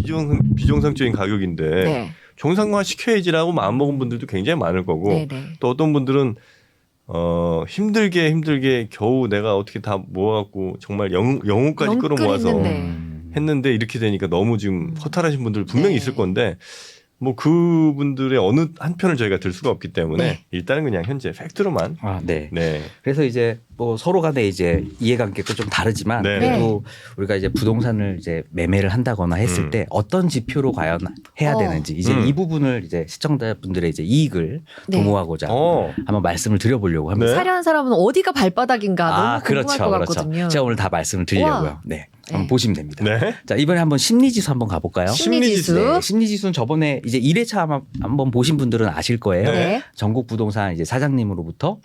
Speaker 2: 비정상적인 가격인데
Speaker 3: 네.
Speaker 2: 정상화 시켜야지라고 마음먹은 분들도 굉장히 많을 거고
Speaker 3: 네네.
Speaker 2: 또 어떤 분들은 힘들게 겨우 내가 어떻게 다 모아갖고 정말 영혼까지 끌어모아서
Speaker 3: 있는데.
Speaker 2: 했는데 이렇게 되니까 너무 지금 허탈하신 분들 분명히
Speaker 3: 네.
Speaker 2: 있을 건데 뭐 그분들의 어느 한편을 저희가 들 수가 없기 때문에
Speaker 3: 네.
Speaker 2: 일단은 그냥 현재 팩트로만
Speaker 1: 네.
Speaker 2: 네.
Speaker 1: 그래서 이제 뭐 서로 간에 이제 이해관계가 좀 다르지만
Speaker 2: 네.
Speaker 1: 그래도 우리가 이제 부동산을 이제 매매를 한다거나 했을 때 어떤 지표로 과연 해야 되는지 이제 이 부분을 이제 시청자분들의 이제 이익을
Speaker 3: 네.
Speaker 1: 도모하고자 한번 말씀을 드려보려고 합니다.
Speaker 2: 네.
Speaker 3: 사려는 사람은 어디가 발바닥인가 너무 궁금할 것 같거든요.
Speaker 1: 제가 오늘 다 말씀을 드리려고요.
Speaker 3: 우와.
Speaker 1: 네. 한번
Speaker 3: 네.
Speaker 1: 보시면 됩니다.
Speaker 2: 네.
Speaker 1: 자, 이번에 한번 심리지수 한번 가볼까요?
Speaker 3: 심리지수.
Speaker 1: 네, 심리지수는 저번에 이제 1회차 아마 한번 보신 분들은 아실 거예요.
Speaker 3: 네.
Speaker 1: 전국 부동산 이제 사장님으로부터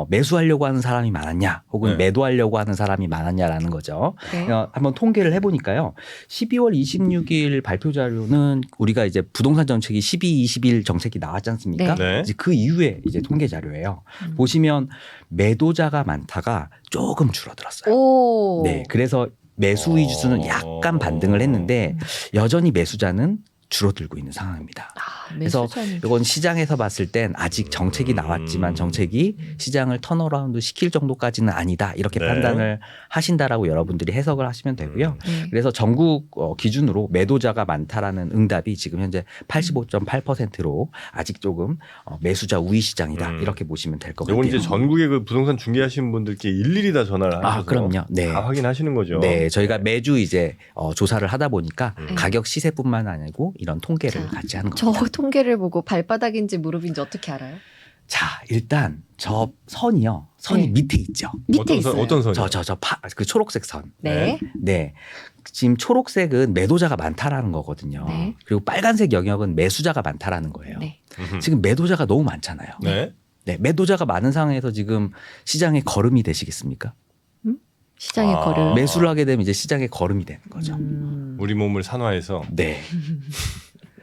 Speaker 1: 매수하려고 하는 사람이 많았냐, 혹은
Speaker 2: 네.
Speaker 1: 매도하려고 하는 사람이 많았냐라는 거죠.
Speaker 3: 네.
Speaker 1: 한번 통계를 해보니까요. 12월 26일 발표 자료는 우리가 이제 부동산 정책이 12, 20일 정책이 나왔지 않습니까?
Speaker 2: 네.
Speaker 1: 이제 그 이후에 이제 통계 자료예요. 보시면 매도자가 많다가 조금 줄어들었어요.
Speaker 3: 오.
Speaker 1: 네, 그래서 매수 위주수는 약간 반등을 했는데 여전히 매수자는 줄어들고 있는 상황입니다. 그래서 이건 시장에서 봤을 땐 아직 정책이 나왔지만 정책이 시장을 턴어라운드 시킬 정도까지는 아니다 이렇게
Speaker 2: 네.
Speaker 1: 판단을 하신다라고 여러분들이 해석을 하시면 되고요.
Speaker 3: 네.
Speaker 1: 그래서 전국 기준으로 매도자가 많다라는 응답이 지금 현재 85.8%로 아직 조금 매수자 우위 시장이다 이렇게 보시면 될 것 같아요.
Speaker 2: 이건 이제 전국의 그 부동산 중개하시는 분들께 일일이 다 전화를 하셔서
Speaker 1: 그럼요. 네.
Speaker 2: 다 확인하시는 거죠.
Speaker 1: 네, 저희가 매주 이제 조사를 하다 보니까
Speaker 3: 네.
Speaker 1: 가격 시세뿐만 아니고 이런 통계를 같이 하는
Speaker 3: 저
Speaker 1: 겁니다.
Speaker 3: 통계를 보고 발바닥인지 무릎인지 어떻게 알아요?
Speaker 1: 자, 일단 저 선이요. 선이
Speaker 3: 네.
Speaker 1: 밑에 있죠.
Speaker 3: 밑에 있어요.
Speaker 2: 어떤 선이요?
Speaker 1: 그 초록색 선.
Speaker 3: 네.
Speaker 1: 네. 지금 초록색은 매도자가 많다라는 거거든요.
Speaker 3: 네.
Speaker 1: 그리고 빨간색 영역은 매수자가 많다라는 거예요.
Speaker 3: 네.
Speaker 1: 지금 매도자가 너무 많잖아요.
Speaker 2: 네.
Speaker 1: 네, 매도자가 많은 상황에서 지금 시장의 거름이 되시겠습니까?
Speaker 3: 시장의 거를.
Speaker 1: 매수를 하게 되면 이제 시장의 거름이 되는 거죠.
Speaker 2: 우리 몸을 산화해서
Speaker 1: 네.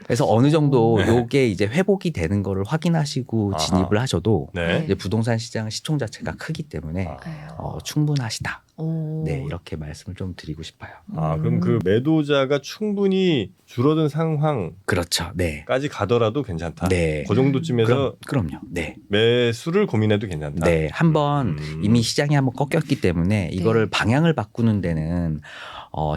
Speaker 1: 그래서 어느 정도 요게 이제 회복이 되는 거를 확인하시고 진입을 하셔도
Speaker 2: 네.
Speaker 1: 이제 부동산 시장 시총 자체가 크기 때문에 충분하시다.
Speaker 3: 오.
Speaker 1: 네, 이렇게 말씀을 좀 드리고 싶어요.
Speaker 2: 그럼 그 매도자가 충분히 줄어든 상황까지
Speaker 1: 그렇죠. 네.
Speaker 2: 가더라도 괜찮다.
Speaker 1: 네.
Speaker 2: 그 정도쯤에서
Speaker 1: 그럼요. 네.
Speaker 2: 매수를 고민해도 괜찮다.
Speaker 1: 네. 한번 이미 시장이 한번 꺾였기 때문에 이거를 방향을 바꾸는 데는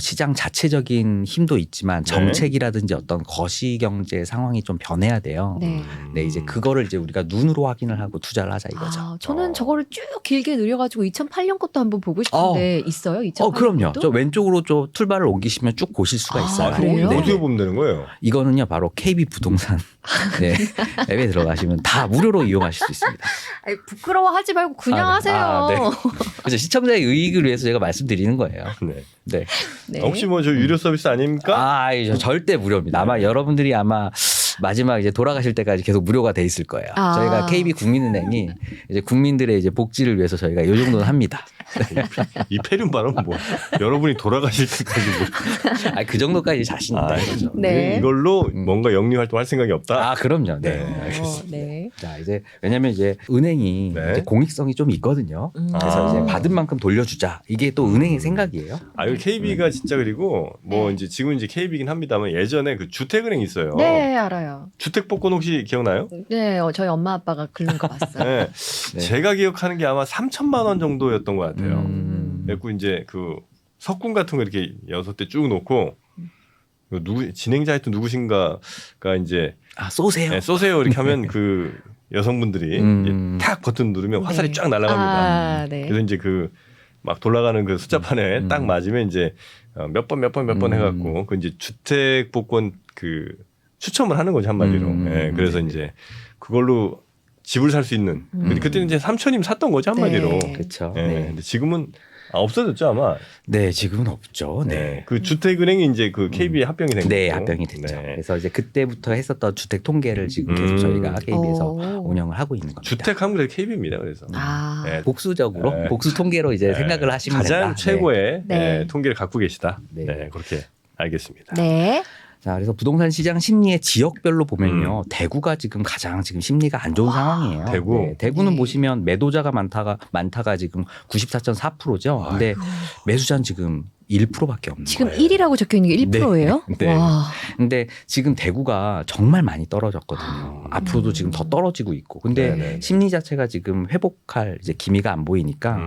Speaker 1: 시장 자체적인 힘도 있지만 정책이라든지 어떤 거시 경제 상황이 좀 변해야 돼요.
Speaker 3: 네.
Speaker 1: 네, 이제 그거를 이제 우리가 눈으로 확인을 하고 투자를 하자 이거죠.
Speaker 3: 저는 저거를 쭉 길게 늘려가지고 2008년 것도 한번 보고 싶은데 있어요? 2008년
Speaker 1: 그럼요.
Speaker 3: 것도?
Speaker 1: 저 왼쪽으로 저 툴바를 옮기시면 쭉 보실 수가 있어요.
Speaker 3: 그래요?
Speaker 1: 네.
Speaker 2: 어떻게 보면 되는 거예요?
Speaker 1: 이거는요, 바로 KB 부동산 네, 앱에 들어가시면 다 무료로 이용하실 수 있습니다.
Speaker 3: 아니, 부끄러워하지 말고 그냥 하세요.
Speaker 1: 네. 그래서 시청자의 이익을 위해서 제가 말씀드리는 거예요.
Speaker 2: 네.
Speaker 1: 네.
Speaker 3: 네.
Speaker 2: 혹시 뭐 저 유료 서비스 아닙니까?
Speaker 1: 저 절대 무료입니다. 아마 여러분들이 아마 마지막 이제 돌아가실 때까지 계속 무료가 돼 있을 거예요.
Speaker 3: 아.
Speaker 1: 저희가 KB 국민은행이 이제 국민들의 이제 복지를 위해서 저희가 이 정도는 합니다.
Speaker 2: 이페리움 발언 뭐 여러분이 돌아가실 때까지 뭐.
Speaker 1: 그 정도까지 자신 있다. 이거죠.
Speaker 3: 네.
Speaker 2: 이걸로 뭔가 영리 활동할 생각이 없다.
Speaker 1: 아, 그럼요. 네.
Speaker 2: 네, 알겠습니다.
Speaker 3: 네.
Speaker 1: 자, 이제 왜냐면 이제 은행이
Speaker 2: 네.
Speaker 1: 이제 공익성이 좀 있거든요. 그래서
Speaker 2: 아.
Speaker 1: 이제 받은 만큼 돌려주자. 이게 또 은행의 생각이에요.
Speaker 2: 아, 이 KB가 진짜 그리고 뭐
Speaker 3: 네.
Speaker 2: 이제 지금 이제 KB긴 합니다만 예전에 그 주택은행 있어요.
Speaker 3: 네, 알아요.
Speaker 2: 주택복권 혹시 기억나요?
Speaker 3: 네, 저희 엄마 아빠가 긁는 거 봤어요.
Speaker 2: 네.
Speaker 1: 네.
Speaker 2: 제가 기억하는 게 아마 3천만 원 정도였던 것 같아요. 그래고 이제 그 석군 같은 거 이렇게 6대 쭉 놓고 그 누구 진행자 하여튼 누구신가가 이제
Speaker 1: 쏘세요.
Speaker 2: 네, 쏘세요 이렇게 하면 그 여성분들이 이제 탁 버튼 누르면 화살이
Speaker 3: 네.
Speaker 2: 쫙 날아갑니다.
Speaker 3: 아, 네.
Speaker 2: 그래서 이제 그 막 돌아가는 그 숫자판에 딱 맞으면 이제 몇 번 해갖고 그 이제 주택 복권 그 추첨을 하는 거죠 한마디로. 예, 그래서 이제 그걸로 집을 살 수 있는. 근데 그때는 이제 3천이면 샀던 거죠 한마디로.
Speaker 3: 네.
Speaker 1: 그렇죠.
Speaker 2: 예,
Speaker 1: 네.
Speaker 2: 근데 지금은 없어졌죠 아마.
Speaker 1: 네, 지금은 없죠. 네.
Speaker 2: 그 주택은행이 이제 그 KB에 합병이 된 거죠.
Speaker 1: 네, 합병이 됐죠.
Speaker 2: 네.
Speaker 1: 그래서 이제 그때부터 했었던 주택 통계를 지금 계속 저희가 KB에서
Speaker 3: 오.
Speaker 1: 운영을 하고 있는 겁니다.
Speaker 2: 주택 하면 그래서 KB입니다. 그래서
Speaker 3: 아,
Speaker 2: 네.
Speaker 1: 복수적으로
Speaker 2: 네.
Speaker 1: 복수 통계로 이제
Speaker 2: 네.
Speaker 1: 생각을 하시면
Speaker 2: 가장
Speaker 1: 된다.
Speaker 2: 최고의
Speaker 3: 네.
Speaker 2: 예, 통계를 갖고 계시다.
Speaker 1: 네.
Speaker 2: 네, 그렇게 알겠습니다.
Speaker 3: 네.
Speaker 1: 자, 그래서 부동산 시장 심리의 지역별로 보면요, 대구가 지금 가장 지금 심리가 안 좋은 상황이에요.
Speaker 2: 대구?
Speaker 1: 네, 대구는
Speaker 3: 네.
Speaker 1: 보시면 매도자가 많다가 지금 94.4%죠. 근데 매수자는 지금 1%밖에 없는
Speaker 3: 지금
Speaker 1: 거예요.
Speaker 3: 1이라고 적혀 있는 게 1%예요?
Speaker 1: 네. 네.
Speaker 3: 와.
Speaker 1: 근데 지금 대구가 정말 많이 떨어졌거든요. 앞으로도 지금 더 떨어지고 있고. 근데
Speaker 2: 네네.
Speaker 1: 심리 자체가 지금 회복할 이제 기미가 안 보이니까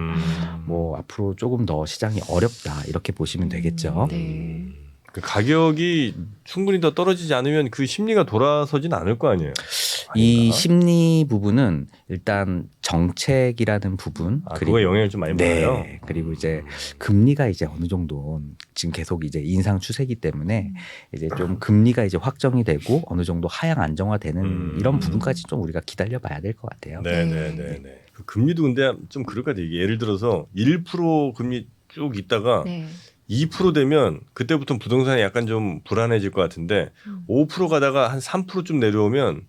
Speaker 1: 뭐 앞으로 조금 더 시장이 어렵다 이렇게 보시면 되겠죠.
Speaker 3: 네.
Speaker 2: 그 가격이 충분히 더 떨어지지 않으면 그 심리가 돌아서진 않을 거 아니에요.
Speaker 1: 이
Speaker 2: 아닌가?
Speaker 1: 심리 부분은 일단 정책이라는 부분
Speaker 2: 그거에 영향을 좀 많이 받아요.
Speaker 1: 네, 그리고 이제 금리가 이제 어느 정도 지금 계속 이제 인상 추세이기 때문에 이제 좀 금리가 이제 확정이 되고 어느 정도 하향 안정화되는 이런 부분까지 좀 우리가 기다려봐야 될 것 같아요.
Speaker 2: 네네네. 그 금리도 근데 좀 그럴 것 같아요. 이게 예를 들어서 1% 금리 쭉 있다가
Speaker 3: 네.
Speaker 2: 2% 되면 그때부터 부동산이 약간 좀 불안해질 것 같은데 5% 가다가 한 3%좀 내려오면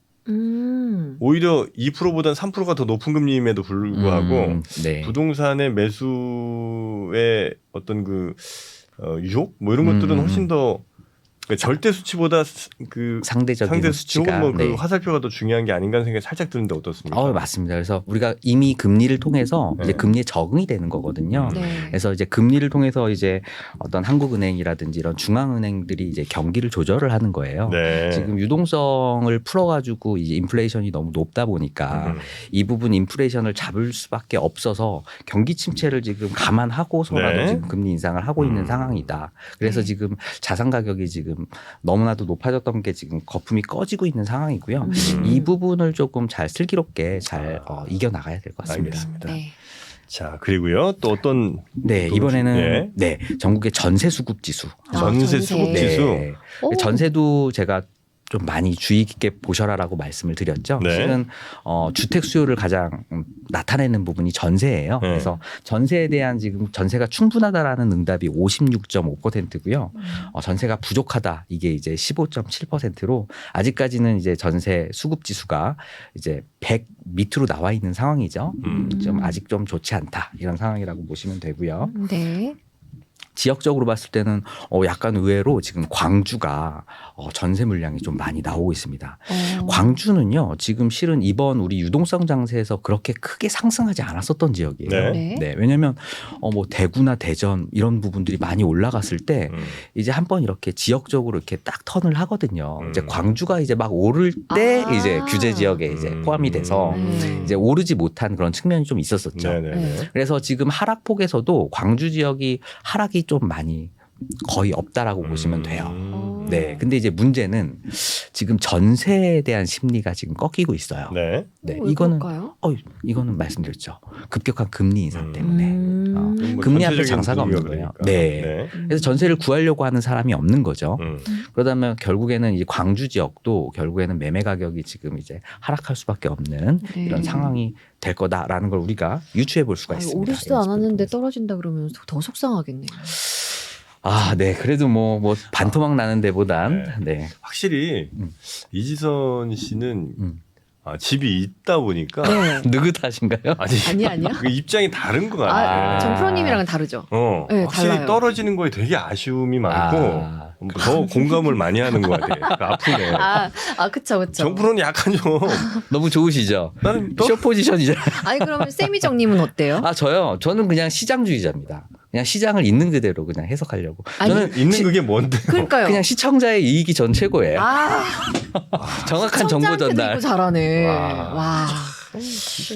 Speaker 2: 오히려 2%보다는 3%가 더 높은 금리임에도 불구하고
Speaker 1: 네.
Speaker 2: 부동산의 매수의 어떤 그 유혹 뭐 이런 것들은 훨씬 더 그러니까 절대 수치보다 그
Speaker 1: 상대적인
Speaker 2: 상대 수치 혹은 뭐 그
Speaker 1: 네.
Speaker 2: 화살표가 더 중요한 게 아닌가 하는 생각이 살짝 드는데 어떻습니까?
Speaker 1: 맞습니다. 그래서 우리가 이미 금리를 통해서 이제
Speaker 2: 네.
Speaker 1: 금리에 적응이 되는 거거든요.
Speaker 3: 네.
Speaker 1: 그래서 이제 금리를 통해서 이제 어떤 한국은행이라든지 이런 중앙은행들이 이제 경기를 조절을 하는 거예요.
Speaker 2: 네.
Speaker 1: 지금 유동성을 풀어가지고 이제 인플레이션이 너무 높다 보니까 이 부분 인플레이션을 잡을 수밖에 없어서 경기 침체를 지금 감안하고서라도
Speaker 2: 네.
Speaker 1: 지금 금리 인상을 하고 있는 상황이다. 그래서 지금 자산 가격이 지금 너무나도 높아졌던 게 지금 거품이 꺼지고 있는 상황이고요. 이 부분을 조금 잘 슬기롭게 잘 이겨나가야 될 것 같습니다.
Speaker 2: 알겠습니다.
Speaker 3: 네.
Speaker 2: 자 그리고요 또 어떤
Speaker 1: 네,
Speaker 2: 또
Speaker 1: 이번에는 네, 전국의 전세 수급 지수.
Speaker 2: 전세
Speaker 3: 전세.
Speaker 2: 수급 지수
Speaker 1: 네. 전세도 제가 좀 많이 주의 깊게 보셔라라고 말씀을 드렸죠.
Speaker 2: 네.
Speaker 1: 실은 주택 수요를 가장 나타내는 부분이 전세예요.
Speaker 2: 네.
Speaker 1: 그래서 전세에 대한 지금 전세가 충분하다라는 응답이 56.5%고요. 전세가 부족하다 이게 이제 15.7%로 아직까지는 이제 전세 수급 지수가 이제 100 밑으로 나와 있는 상황이죠. 좀 아직 좀 좋지 않다 이런 상황이라고 보시면 되고요.
Speaker 3: 네.
Speaker 1: 지역적으로 봤을 때는 약간 의외로 지금 광주가 전세 물량이 좀 많이 나오고 있습니다. 광주는요 지금 실은 이번 우리 유동성 장세에서 그렇게 크게 상승하지 않았었던 지역이에요.
Speaker 2: 네.
Speaker 3: 네.
Speaker 1: 왜냐하면 뭐 대구나 대전 이런 부분들이 많이 올라갔을 때 이제 한번 이렇게 지역적으로 이렇게 딱 턴을 하거든요. 이제 광주가 이제 막 오를 때 이제 규제 지역에 이제 포함이 돼서 이제 오르지 못한 그런 측면이 좀 있었었죠.
Speaker 2: 네네네.
Speaker 1: 그래서 지금 하락폭에서도 광주 지역이 하락이 좀 많이 거의 없다라고 보시면 돼요. 네. 근데 이제 문제는 지금 전세에 대한 심리가 지금 꺾이고 있어요.
Speaker 2: 네.
Speaker 1: 네.
Speaker 3: 왜
Speaker 1: 이거는
Speaker 3: 그럴까요?
Speaker 1: 이거는 말씀드렸죠. 급격한 금리 인상 때문에.
Speaker 2: 뭐
Speaker 1: 금리 앞에
Speaker 2: 전체적인
Speaker 1: 장사가 없는
Speaker 2: 분위기가
Speaker 1: 거예요.
Speaker 2: 그러니까.
Speaker 1: 네. 그래서 전세를 구하려고 하는 사람이 없는 거죠. 그러다면 결국에는 이 광주 지역도 결국에는 매매 가격이 지금 이제 하락할 수밖에 없는
Speaker 3: 네.
Speaker 1: 이런 상황이 될 거다라는 걸 우리가 유추해 볼 수가 있습니다.
Speaker 3: 오르지도
Speaker 1: 이런
Speaker 3: 않았는데
Speaker 1: 측면에서.
Speaker 3: 떨어진다 그러면 더 속상하겠네요.
Speaker 1: 네. 그래도 뭐 반토막 나는 데보단 네.
Speaker 2: 확실히
Speaker 1: 음.
Speaker 2: 이지선 씨는
Speaker 1: 음.
Speaker 2: 집이 있다 보니까
Speaker 3: 네.
Speaker 1: 느긋하신가요?
Speaker 3: 아니야.
Speaker 2: 그 입장이 다른 것 같아요.
Speaker 3: 정프로님이랑은 다르죠. 네,
Speaker 2: 확실히
Speaker 3: 달라요.
Speaker 2: 떨어지는 거에 되게 아쉬움이 많고 더 공감을 많이 하는 것 같아요. 그러니까 아프네.
Speaker 3: 그쵸.
Speaker 2: 정프로는 약간 좀
Speaker 1: 너무 좋으시죠?
Speaker 2: 나는
Speaker 1: 쇼 포지션이잖아요.
Speaker 3: 아니, 그러면 세미정님은 어때요?
Speaker 1: 저는 그냥 시장주의자입니다. 그냥 시장을 있는 그대로 그냥 해석하려고.
Speaker 3: 아니,
Speaker 1: 저는
Speaker 2: 있는 그게 뭔데?
Speaker 3: 그러니까요.
Speaker 1: 그냥 시청자의 이익이 전 최고예요. 정확한 정보
Speaker 3: 시청자한테도
Speaker 1: 전달.
Speaker 3: 이거 잘하네.
Speaker 2: 와.
Speaker 3: 와.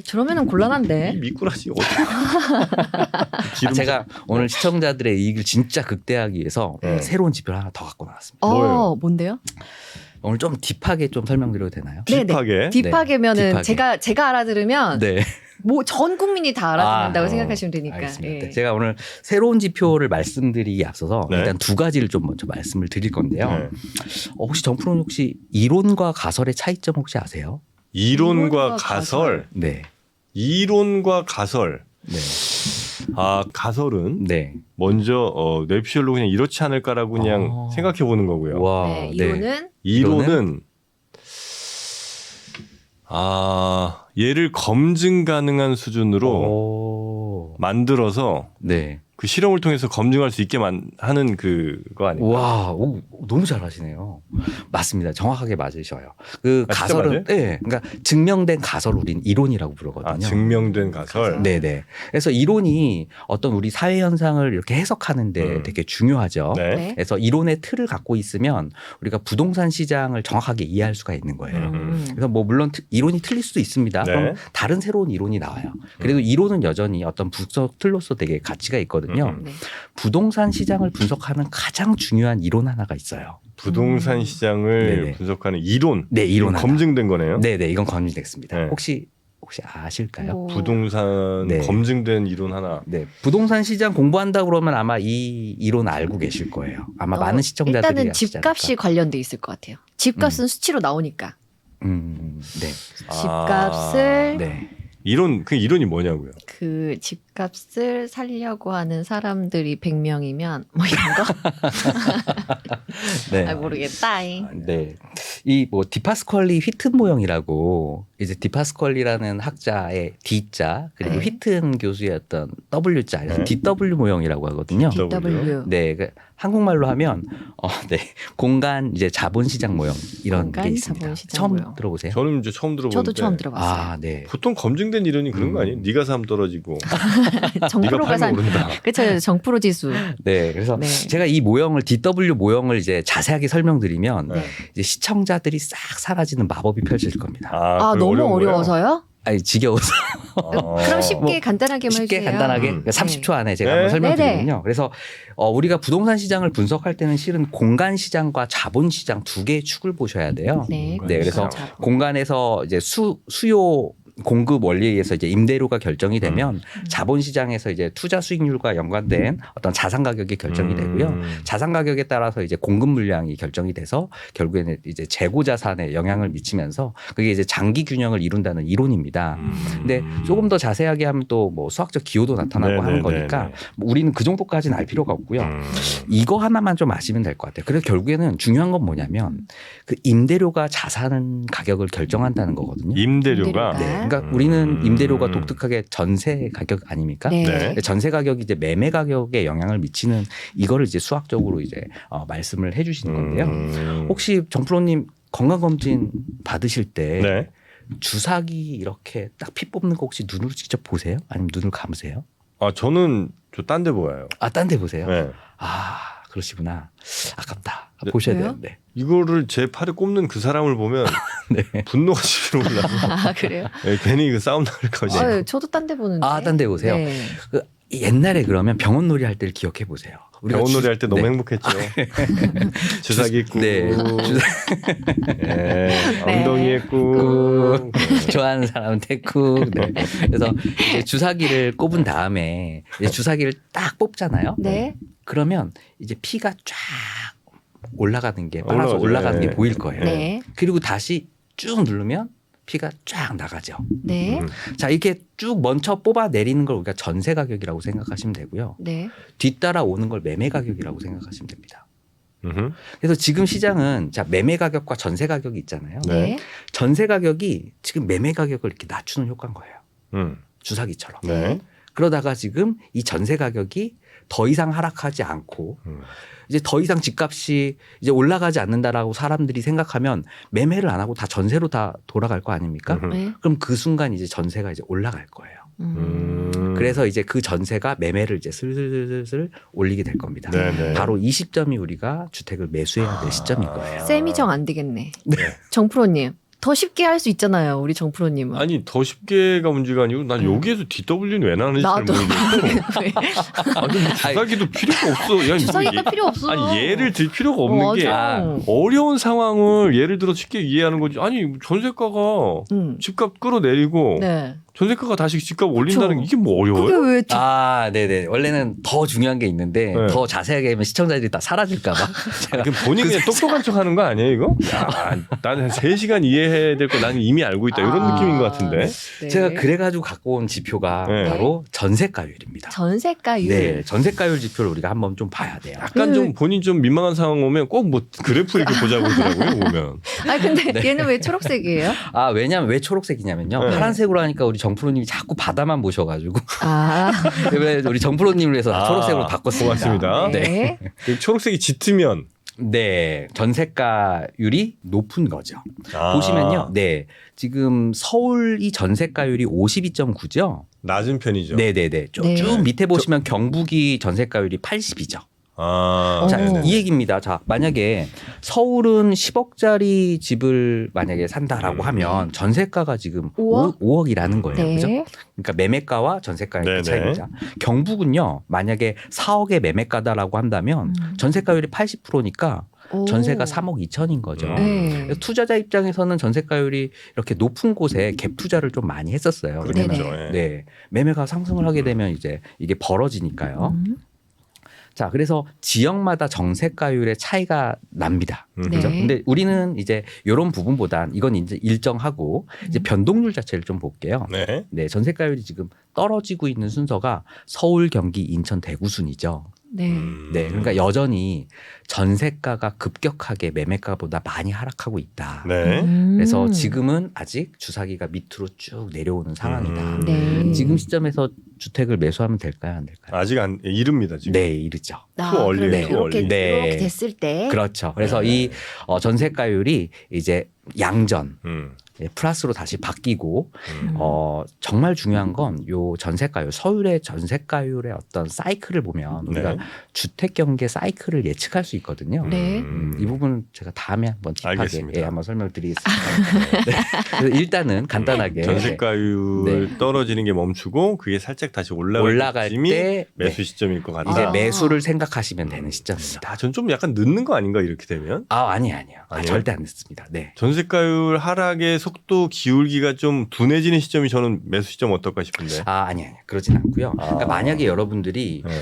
Speaker 3: 저러면은 곤란한데.
Speaker 2: 이 미꾸라지 어떻게?
Speaker 1: 제가 오늘 시청자들의 이익을 진짜 극대화하기 위해서 새로운 지표를 하나 더 갖고 나왔습니다.
Speaker 2: 뭐예요?
Speaker 3: 뭔데요?
Speaker 1: 오늘 좀 딥하게 좀 설명드려도 되나요?
Speaker 2: 딥하게.
Speaker 3: 딥하게면은
Speaker 1: 딥하게.
Speaker 3: 제가 알아들으면
Speaker 1: 네.
Speaker 3: 뭐 전 국민이 다 알아듣는다고
Speaker 1: 아,
Speaker 3: 생각하시면 되니까.
Speaker 1: 알겠습니다.
Speaker 3: 예.
Speaker 1: 제가 오늘 새로운 지표를 말씀드리기 앞서서
Speaker 2: 네.
Speaker 1: 일단 두 가지를 좀 먼저 말씀을 드릴 건데요.
Speaker 2: 네.
Speaker 1: 혹시 정프로는 혹시 이론과 가설의 차이점 혹시 아세요?
Speaker 2: 이론과 가설.
Speaker 1: 네.
Speaker 2: 이론과 가설.
Speaker 1: 네.
Speaker 2: 가설은
Speaker 1: 네.
Speaker 2: 먼저 뇌피셜로 그냥 이렇지 않을까라고 그냥 생각해 보는 거고요.
Speaker 1: 와.
Speaker 3: 네,
Speaker 1: 네.
Speaker 2: 이론은 얘를 검증 가능한 수준으로
Speaker 1: 오.
Speaker 2: 만들어서
Speaker 1: 네.
Speaker 2: 그 실험을 통해서 검증할 수 있게 하는 그거 아니에요?
Speaker 1: 와, 너무 잘하시네요. 맞습니다. 정확하게 맞으셔요. 그
Speaker 2: 진짜
Speaker 1: 가설은
Speaker 2: 맞아요?
Speaker 1: 네, 그러니까 증명된 가설 우린 이론이라고 부르거든요.
Speaker 2: 증명된 가설.
Speaker 1: 네네. 그래서 이론이 어떤 우리 사회 현상을 이렇게 해석하는데 되게 중요하죠.
Speaker 2: 네.
Speaker 3: 네.
Speaker 1: 그래서 이론의 틀을 갖고 있으면 우리가 부동산 시장을 정확하게 이해할 수가 있는 거예요. 그래서 뭐 물론 이론이 틀릴 수도 있습니다.
Speaker 2: 네.
Speaker 1: 그럼 다른 새로운 이론이 나와요. 그래도 이론은 여전히 어떤 분석 틀로서 되게 가치가 있거든요.
Speaker 3: 네.
Speaker 1: 부동산 시장을 분석하는 가장 중요한 이론 하나가 있어요.
Speaker 2: 부동산 시장을
Speaker 1: 네네.
Speaker 2: 분석하는 이론.
Speaker 1: 네, 이론 하나.
Speaker 2: 검증된 거네요.
Speaker 1: 네네, 이건 검증됐습니다.
Speaker 2: 네.
Speaker 1: 혹시 아실까요?
Speaker 3: 뭐,
Speaker 2: 부동산
Speaker 1: 네.
Speaker 2: 검증된 이론 하나.
Speaker 1: 네, 부동산 시장 공부한다 그러면 아마 이 이론 알고 계실 거예요. 아마 많은 시청자들이
Speaker 3: 일단은
Speaker 1: 아시지
Speaker 3: 집값이 관련돼 있을 것 같아요. 집값은 수치로 나오니까.
Speaker 1: 네,
Speaker 3: 집값을
Speaker 1: 네.
Speaker 2: 그 이론이 뭐냐고요?
Speaker 3: 그 집값을 살려고 하는 사람들이 100명이면 뭐 이런 거?
Speaker 1: 네.
Speaker 3: 모르겠다잉.
Speaker 1: 네. 이 뭐 디파스컬리 휘튼 모형이라고 이제 디파스컬리라는 학자의 D자 그리고
Speaker 3: 네.
Speaker 1: 휘튼 교수의 어떤 W자 그래서
Speaker 2: 네.
Speaker 1: DW 모형이라고 하거든요.
Speaker 3: DW.
Speaker 1: 네, 한국말로 하면 네, 공간 이제 자본시장 모형 이런
Speaker 3: 공간
Speaker 1: 게 있습니다.
Speaker 3: 자본시장
Speaker 1: 처음
Speaker 3: 모형.
Speaker 1: 들어보세요?
Speaker 2: 저는 이제 처음 들어보는데.
Speaker 3: 저도 처음 들어봤어요.
Speaker 1: 네.
Speaker 2: 보통 검증된 이론이 그런 거 아니에요? 네가 사면 떨어지고 네가
Speaker 3: 정프로가
Speaker 2: 팔면 오른다.
Speaker 3: 그렇죠. 정프로 지수.
Speaker 1: 네, 그래서
Speaker 3: 네.
Speaker 1: 제가 이 모형을 DW 모형을 이제 자세하게 설명드리면
Speaker 2: 네.
Speaker 1: 이제 시청자들이 싹 사라지는 마법이 펼쳐질 겁니다.
Speaker 3: 아,
Speaker 2: 그게
Speaker 3: 너무
Speaker 2: 어려운 거예요?
Speaker 3: 어려워서요?
Speaker 1: 아니 지겨워서
Speaker 3: 그럼 쉽게
Speaker 1: 뭐
Speaker 3: 간단하게만
Speaker 1: 쉽게
Speaker 3: 해주세요.
Speaker 1: 간단하게
Speaker 2: 음.
Speaker 1: 30초 안에 제가
Speaker 2: 네.
Speaker 1: 한번 설명드리면요. 그래서 우리가 부동산 시장을 분석할 때는 실은 공간 시장과 자본 시장 두 개의 축을 보셔야 돼요.
Speaker 3: 네,
Speaker 1: 네, 그래서
Speaker 3: 자본.
Speaker 1: 공간에서 이제 수요 공급 원리에 의해서 이제 임대료가 결정이 되면 자본 시장에서 이제 투자 수익률과 연관된 어떤 자산 가격이 결정이 되고요. 자산 가격에 따라서 이제 공급 물량이 결정이 돼서 결국에는 이제 재고 자산에 영향을 미치면서 그게 이제 장기 균형을 이룬다는 이론입니다. 근데 조금 더 자세하게 하면 또 뭐 수학적 기호도 나타나고 하는 거니까 뭐 우리는 그 정도까지는 알 필요가 없고요. 이거 하나만 좀 아시면 될 것 같아요. 그래서 결국에는 중요한 건 뭐냐면 그 임대료가 자산 가격을 결정한다는 거거든요.
Speaker 2: 임대료가
Speaker 3: 임대료가.
Speaker 1: 그러니까 우리는 임대료가 독특하게 전세 가격 아닙니까?
Speaker 3: 네.
Speaker 2: 네.
Speaker 1: 전세 가격이 이제 매매 가격에 영향을 미치는 이거를 이제 수학적으로 이제 말씀을 해주시는 건데요. 혹시 정프로님 건강검진 받으실 때
Speaker 2: 네.
Speaker 1: 주사기 이렇게 딱 피 뽑는 거 혹시 눈으로 직접 보세요? 아니면 눈을 감으세요?
Speaker 2: 저는 저 딴 데 보여요.
Speaker 1: 딴 데 보세요?
Speaker 2: 네.
Speaker 1: 그러시구나. 아깝다.
Speaker 2: 네.
Speaker 1: 보셔야
Speaker 3: 왜요?
Speaker 1: 되는데.
Speaker 2: 이거를 제 팔에 꼽는 그 사람을 보면
Speaker 1: 네.
Speaker 2: 분노가 지금 올라서
Speaker 3: 그래요?
Speaker 2: 괜히 그 싸움 나올까 봐.
Speaker 3: 저도 딴 데 보는데.
Speaker 1: 딴 데 보세요?
Speaker 3: 네.
Speaker 1: 그 옛날에 그러면 병원놀이 할 때를 기억해 보세요. 우리가
Speaker 2: 병원놀이 할 때 너무
Speaker 1: 네.
Speaker 2: 행복했죠. 주사기 꾹.
Speaker 1: 네.
Speaker 2: 엉덩이에 꾹.
Speaker 1: 좋아하는 사람한테 꾹. 네. 그래서 이제 주사기를 꼽은 다음에 이제 주사기를 딱 뽑잖아요.
Speaker 3: 네.
Speaker 1: 그러면 이제 피가 쫙 올라가는 게 빨아서
Speaker 2: 올라가죠.
Speaker 1: 올라가는
Speaker 2: 네.
Speaker 1: 게 보일 거예요.
Speaker 3: 네.
Speaker 1: 그리고 다시 쭉 누르면 피가 쫙 나가죠.
Speaker 3: 네.
Speaker 1: 자, 이렇게 쭉 먼저 뽑아 내리는 걸 우리가 전세 가격이라고 생각하시면 되고요.
Speaker 3: 네.
Speaker 1: 뒤따라 오는 걸 매매 가격이라고 생각하시면 됩니다.
Speaker 2: 음흠.
Speaker 1: 그래서 지금 시장은 자, 매매 가격과 전세 가격이 있잖아요.
Speaker 2: 네.
Speaker 3: 네.
Speaker 1: 전세 가격이 지금 매매 가격을 이렇게 낮추는 효과인 거예요. 주사기처럼.
Speaker 2: 네.
Speaker 1: 그러다가 지금 이 전세 가격이 더 이상 하락하지 않고 이제 더 이상 집값이 이제 올라가지 않는다라고 사람들이 생각하면 매매를 안 하고 다 전세로 다 돌아갈 거 아닙니까?
Speaker 3: 네.
Speaker 1: 그럼 그 순간 이제 전세가 이제 올라갈 거예요.
Speaker 3: 음.
Speaker 1: 그래서 이제 그 전세가 매매를 이제 슬슬슬슬 올리게 될 겁니다.
Speaker 2: 네네.
Speaker 1: 바로 이 시점이 우리가 주택을 매수해야 될 시점일 거예요.
Speaker 3: 쌤이 정 안 되겠네.
Speaker 2: 네.
Speaker 3: 정프로님. 더 쉽게 할 수 있잖아요. 우리 정프로님은.
Speaker 2: 아니 더 쉽게가 문제가 아니고 난 여기에서 DW는 왜 나는지 잘
Speaker 3: 나도.
Speaker 2: 모르겠고
Speaker 3: 왜?
Speaker 2: 아니 뭐 주사기도 필요가 없어. 야,
Speaker 3: 주사기가 필요 없어.
Speaker 2: 아니 예를 들 필요가 없는 게
Speaker 3: 맞아.
Speaker 2: 어려운 상황을 예를 들어 쉽게 이해하는 거지. 아니 전세가가 집값 끌어내리고
Speaker 3: 네.
Speaker 2: 전세가가 다시 집값 올린다는
Speaker 3: 그쵸.
Speaker 2: 게 이게 뭐
Speaker 3: 그게
Speaker 2: 어려워요?
Speaker 3: 왜
Speaker 1: 아, 네네. 원래는 더 중요한 게 있는데
Speaker 2: 네.
Speaker 1: 더 자세하게 하면 시청자들이 다 사라질까봐.
Speaker 2: 아니, 그럼 본인이 그냥 똑똑한 척 하는 거 아니에요 이거? 야, 나는 3시간 이해해야 될 거 나는 이미 알고 있다 이런
Speaker 3: 아.
Speaker 2: 느낌인 것 같은데.
Speaker 3: 네.
Speaker 1: 제가 그래가지고 갖고 온 지표가
Speaker 2: 네.
Speaker 1: 바로 전세가율입니다.
Speaker 3: 전세가율.
Speaker 1: 네, 전세가율 지표를 우리가 한번 좀 봐야 돼요.
Speaker 2: 약간 좀 본인 좀 민망한 상황 오면 꼭 뭐 그래프 이렇게 보자고 그러더라고요 보면.
Speaker 3: 아 근데 얘는 왜 초록색이에요?
Speaker 1: 아, 왜냐면 왜 초록색이냐면요.
Speaker 2: 네.
Speaker 1: 파란색으로 하니까 우리 정프로님이 자꾸 바다만 보셔가지고
Speaker 3: 아.
Speaker 1: 왜 우리 정프로님을 위해서 초록색으로 바꿨습니다.
Speaker 2: 고맙습니다.
Speaker 1: 네.
Speaker 2: 그 초록색이 짙으면
Speaker 1: 네, 전세가율이 높은 거죠.
Speaker 2: 아,
Speaker 1: 보시면요, 네, 지금 서울이 전세가율이 52.9죠.
Speaker 2: 낮은 편이죠.
Speaker 1: 네네네.
Speaker 3: 네.
Speaker 1: 쭉 밑에 보시면 경북이 전세가율이 80이죠.
Speaker 2: 아,
Speaker 1: 자,
Speaker 2: 네네.
Speaker 1: 이 얘기입니다. 자, 만약에 서울은 10억짜리 집을 만약에 산다라고 하면 전세가가 지금
Speaker 3: 5억?
Speaker 1: 5억이라는 거예요.
Speaker 3: 네.
Speaker 1: 그죠? 그러니까 매매가와 전세가의
Speaker 2: 네네.
Speaker 1: 그 차이입니다. 경북은요, 만약에 4억의 매매가다라고 한다면 전세가율이 80%니까
Speaker 3: 오.
Speaker 1: 전세가 3억 2천인 거죠.
Speaker 3: 네.
Speaker 1: 그래서 투자자 입장에서는 전세가율이 이렇게 높은 곳에 갭 투자를 좀 많이 했었어요.
Speaker 2: 그렇죠.
Speaker 1: 왜냐면
Speaker 2: 예.
Speaker 1: 네, 매매가 상승을 하게 되면 이제 이게 벌어지니까요. 자, 그래서 지역마다 정세가율의 차이가 납니다.
Speaker 3: 네.
Speaker 1: 그죠? 근데 우리는 이제 이런 부분보단 이건 이제 일정하고 이제 변동률 자체를 좀 볼게요.
Speaker 2: 네.
Speaker 1: 네, 전세가율이 지금 떨어지고 있는 순서가 서울, 경기, 인천, 대구 순이죠.
Speaker 3: 네.
Speaker 1: 네, 그러니까 여전히 전세가가 급격하게 매매가보다 많이 하락하고 있다.
Speaker 2: 네.
Speaker 1: 그래서 지금은 아직 주사기가 밑으로 쭉 내려오는 상황이다.
Speaker 3: 네.
Speaker 1: 지금 시점에서 주택을 매수하면 될까요, 안 될까요?
Speaker 2: 아직 안 이릅니다 지금.
Speaker 1: 네, 이르죠.
Speaker 3: 아,
Speaker 2: 투 얼리,
Speaker 3: 그러네.
Speaker 2: 투
Speaker 3: 이렇게
Speaker 2: 얼리.
Speaker 1: 네.
Speaker 3: 이렇게 됐을 때.
Speaker 1: 그렇죠. 그래서
Speaker 2: 네.
Speaker 1: 이 전세가율이 이제 양전
Speaker 2: 음.
Speaker 1: 플러스로 다시 바뀌고
Speaker 2: 음.
Speaker 1: 정말 중요한 건 요 전세가율 서울의 전세가율의 어떤 사이클을 보면 우리가
Speaker 2: 네.
Speaker 1: 주택 경계 사이클을 예측할 수 있거든요.
Speaker 3: 네.
Speaker 1: 이 부분은 제가 다음에 한번 딥하게
Speaker 2: 알겠습니다.
Speaker 1: 한번 설명드리겠습니다. 네. 그래서 일단은 간단하게
Speaker 2: 전세가율
Speaker 1: 네.
Speaker 2: 떨어지는 게 멈추고 그게 살짝 다시
Speaker 1: 올라갈
Speaker 2: 때쯤이
Speaker 1: 때
Speaker 2: 매수 시점일 것 같다.
Speaker 1: 이제
Speaker 3: 아.
Speaker 1: 매수를 생각하시면 되는 시점입니다.
Speaker 2: 아, 전 좀 약간 늦는 거 아닌가 이렇게 되면?
Speaker 1: 아니에요.
Speaker 2: 아니에요?
Speaker 1: 절대 안 늦습니다. 네.
Speaker 2: 전세가율 하락의 속도 기울기가 좀 둔해지는 시점이 저는 매수 시점 어떨까 싶은데.
Speaker 1: 아니에요. 그러진 않고요. 그러니까 만약에 여러분들이
Speaker 2: 네.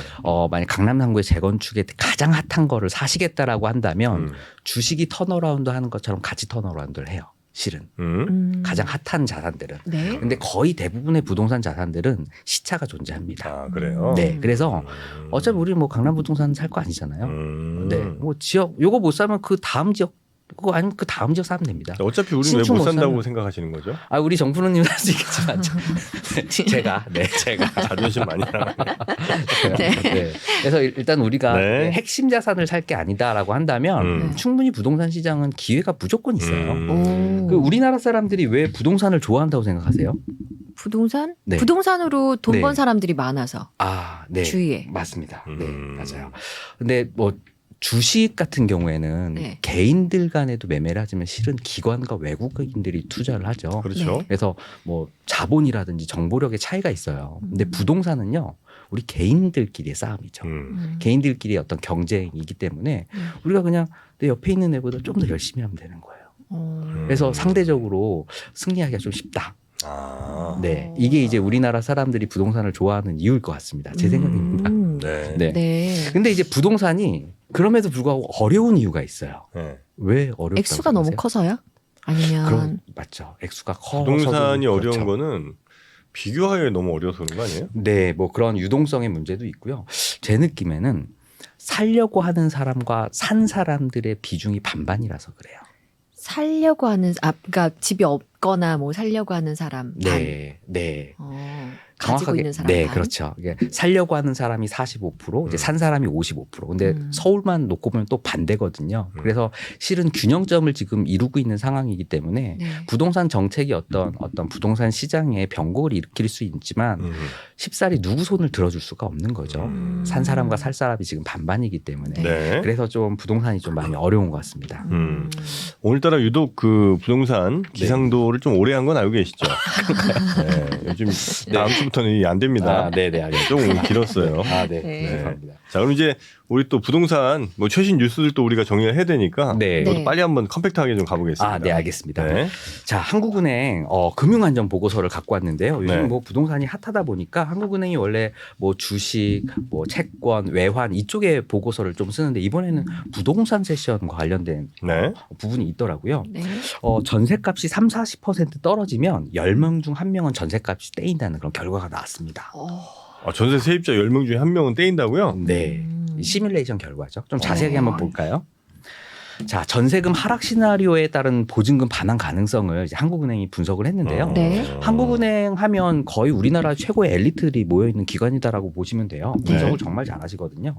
Speaker 1: 만약 강남 상구의 재건축에 가장 핫한 거를 사시겠다라고 한다면
Speaker 2: 음.
Speaker 1: 주식이 턴어라운드 하는 것처럼 같이 턴어라운드를 해요. 실은 가장 핫한 자산들은.
Speaker 3: 네.
Speaker 1: 근데 거의 대부분의 부동산 자산들은 시차가 존재합니다.
Speaker 2: 아, 그래요?
Speaker 1: 네, 그래서
Speaker 2: 음.
Speaker 1: 어차피 우리 뭐 강남 부동산 살 거 아니잖아요.
Speaker 2: 음.
Speaker 1: 네, 뭐 지역 요거 못 사면 그 다음 지역 그거 아니면 그 다음 지역 사면 됩니다.
Speaker 2: 어차피 우리는 왜
Speaker 1: 신축
Speaker 2: 못
Speaker 1: 못
Speaker 2: 산다고
Speaker 1: 사면.
Speaker 2: 생각하시는 거죠?
Speaker 1: 우리 정프로님 살 수 있겠지만 제가
Speaker 2: 자존심 많이 하네.
Speaker 1: 네. 그래서 일단 우리가
Speaker 2: 네.
Speaker 1: 핵심 자산을 살 게 아니다라고 한다면 충분히 부동산 시장은 기회가 무조건 있어요. 그 우리나라 사람들이 왜 부동산을 좋아한다고 생각하세요?
Speaker 3: 부동산?
Speaker 1: 네.
Speaker 3: 부동산으로 돈
Speaker 1: 네.
Speaker 3: 번 사람들이 많아서
Speaker 1: 네.
Speaker 3: 주위에.
Speaker 1: 맞습니다. 네, 맞아요. 근데 뭐 주식 같은 경우에는
Speaker 3: 네.
Speaker 1: 개인들 간에도 매매를 하지만 실은 기관과 외국인들이 투자를 하죠.
Speaker 2: 그렇죠.
Speaker 3: 네.
Speaker 1: 그래서 뭐 자본이라든지 정보력의 차이가 있어요. 근데 부동산은요, 우리 개인들끼리의 싸움이죠. 개인들끼리의 어떤 경쟁이기 때문에 우리가 그냥 내 옆에 있는 애보다 좀 더 열심히 하면 되는 거예요. 그래서 상대적으로 승리하기가 좀 쉽다.
Speaker 2: 아.
Speaker 1: 네, 이게 이제 우리나라 사람들이 부동산을 좋아하는 이유일 것 같습니다. 제 생각입니다.
Speaker 2: 네.
Speaker 1: 네.
Speaker 3: 네.
Speaker 1: 근데 이제 부동산이 그럼에도 불구하고 어려운 이유가 있어요.
Speaker 2: 네.
Speaker 1: 왜 어렵다고
Speaker 3: 액수가 너무
Speaker 1: 생각하세요?
Speaker 3: 커서요? 아니면
Speaker 1: 그럼 맞죠. 액수가 커서
Speaker 2: 부동산이
Speaker 1: 좀
Speaker 2: 어려운
Speaker 1: 그렇죠.
Speaker 2: 거는 비교하기가 너무 어려워서 그런 거 아니에요?
Speaker 1: 네, 뭐 그런 유동성의 문제도 있고요. 제 느낌에는 살려고 하는 사람과 산 사람들의 비중이 반반이라서 그래요.
Speaker 3: 살려고 하는 그러니까 집이 없거나 뭐 살려고 하는 사람 반.
Speaker 1: 네, 네.
Speaker 3: 가지고 있는 사람
Speaker 1: 네,
Speaker 3: 반.
Speaker 1: 그렇죠. 이게 살려고 하는 사람이 45%, 이제 산 사람이 55%. 근데 서울만 놓고 보면 또 반대거든요. 그래서 실은 균형점을 지금 이루고 있는 상황이기 때문에
Speaker 3: 네.
Speaker 1: 부동산 정책이 어떤 부동산 시장에 변곡을 일으킬 수 있지만 쉽사리 누구 손을 들어줄 수가 없는 거죠. 산 사람과 살 사람이 지금 반반이기 때문에.
Speaker 2: 네.
Speaker 1: 그래서 좀 부동산이 좀 많이 어려운 것 같습니다.
Speaker 2: 오늘따라 유독 그 부동산 기상도를 좀 오래 한 건 알고 계시죠? 네, 요즘 다음 주부터는 안 됩니다.
Speaker 1: 아, 네, 네, 알겠습니다.
Speaker 2: 좀 오늘 길었어요.
Speaker 1: 아, 네.
Speaker 3: 네.
Speaker 1: 죄송합니다.
Speaker 2: 자, 그럼 이제 우리 또 부동산 뭐 최신 뉴스들도 우리가 정리를 해야 되니까
Speaker 1: 네.
Speaker 2: 이것도
Speaker 3: 네.
Speaker 2: 빨리 한번 컴팩트하게 좀 가보겠습니다.
Speaker 1: 아, 네, 알겠습니다.
Speaker 2: 네.
Speaker 1: 자, 한국은행 금융안전 보고서를 갖고 왔는데요. 요즘
Speaker 2: 네.
Speaker 1: 뭐 부동산이 핫하다 보니까 한국은행이 원래 뭐 주식, 뭐 채권, 외환 이쪽에 보고서를 좀 쓰는데 이번에는 부동산 세션과 관련된
Speaker 2: 네.
Speaker 1: 부분이 있더라고요.
Speaker 3: 네.
Speaker 1: 전세값이 30-40% 떨어지면 10명 중 1명은 전세값이 떼인다는 그런 결과가 나왔습니다.
Speaker 2: 전세 세입자 10명 중에 1명은 떼인다고요?
Speaker 1: 네. 시뮬레이션 결과죠. 좀 자세하게
Speaker 3: 어.
Speaker 1: 한번 볼까요? 자, 전세금 하락 시나리오에 따른 보증금 반환 가능성을 이제 한국은행이 분석을 했는데요.
Speaker 3: 네.
Speaker 1: 한국은행 하면 거의 우리나라 최고의 엘리트들이 모여있는 기관이다라고 보시면 돼요. 분석을 정말 잘하시거든요.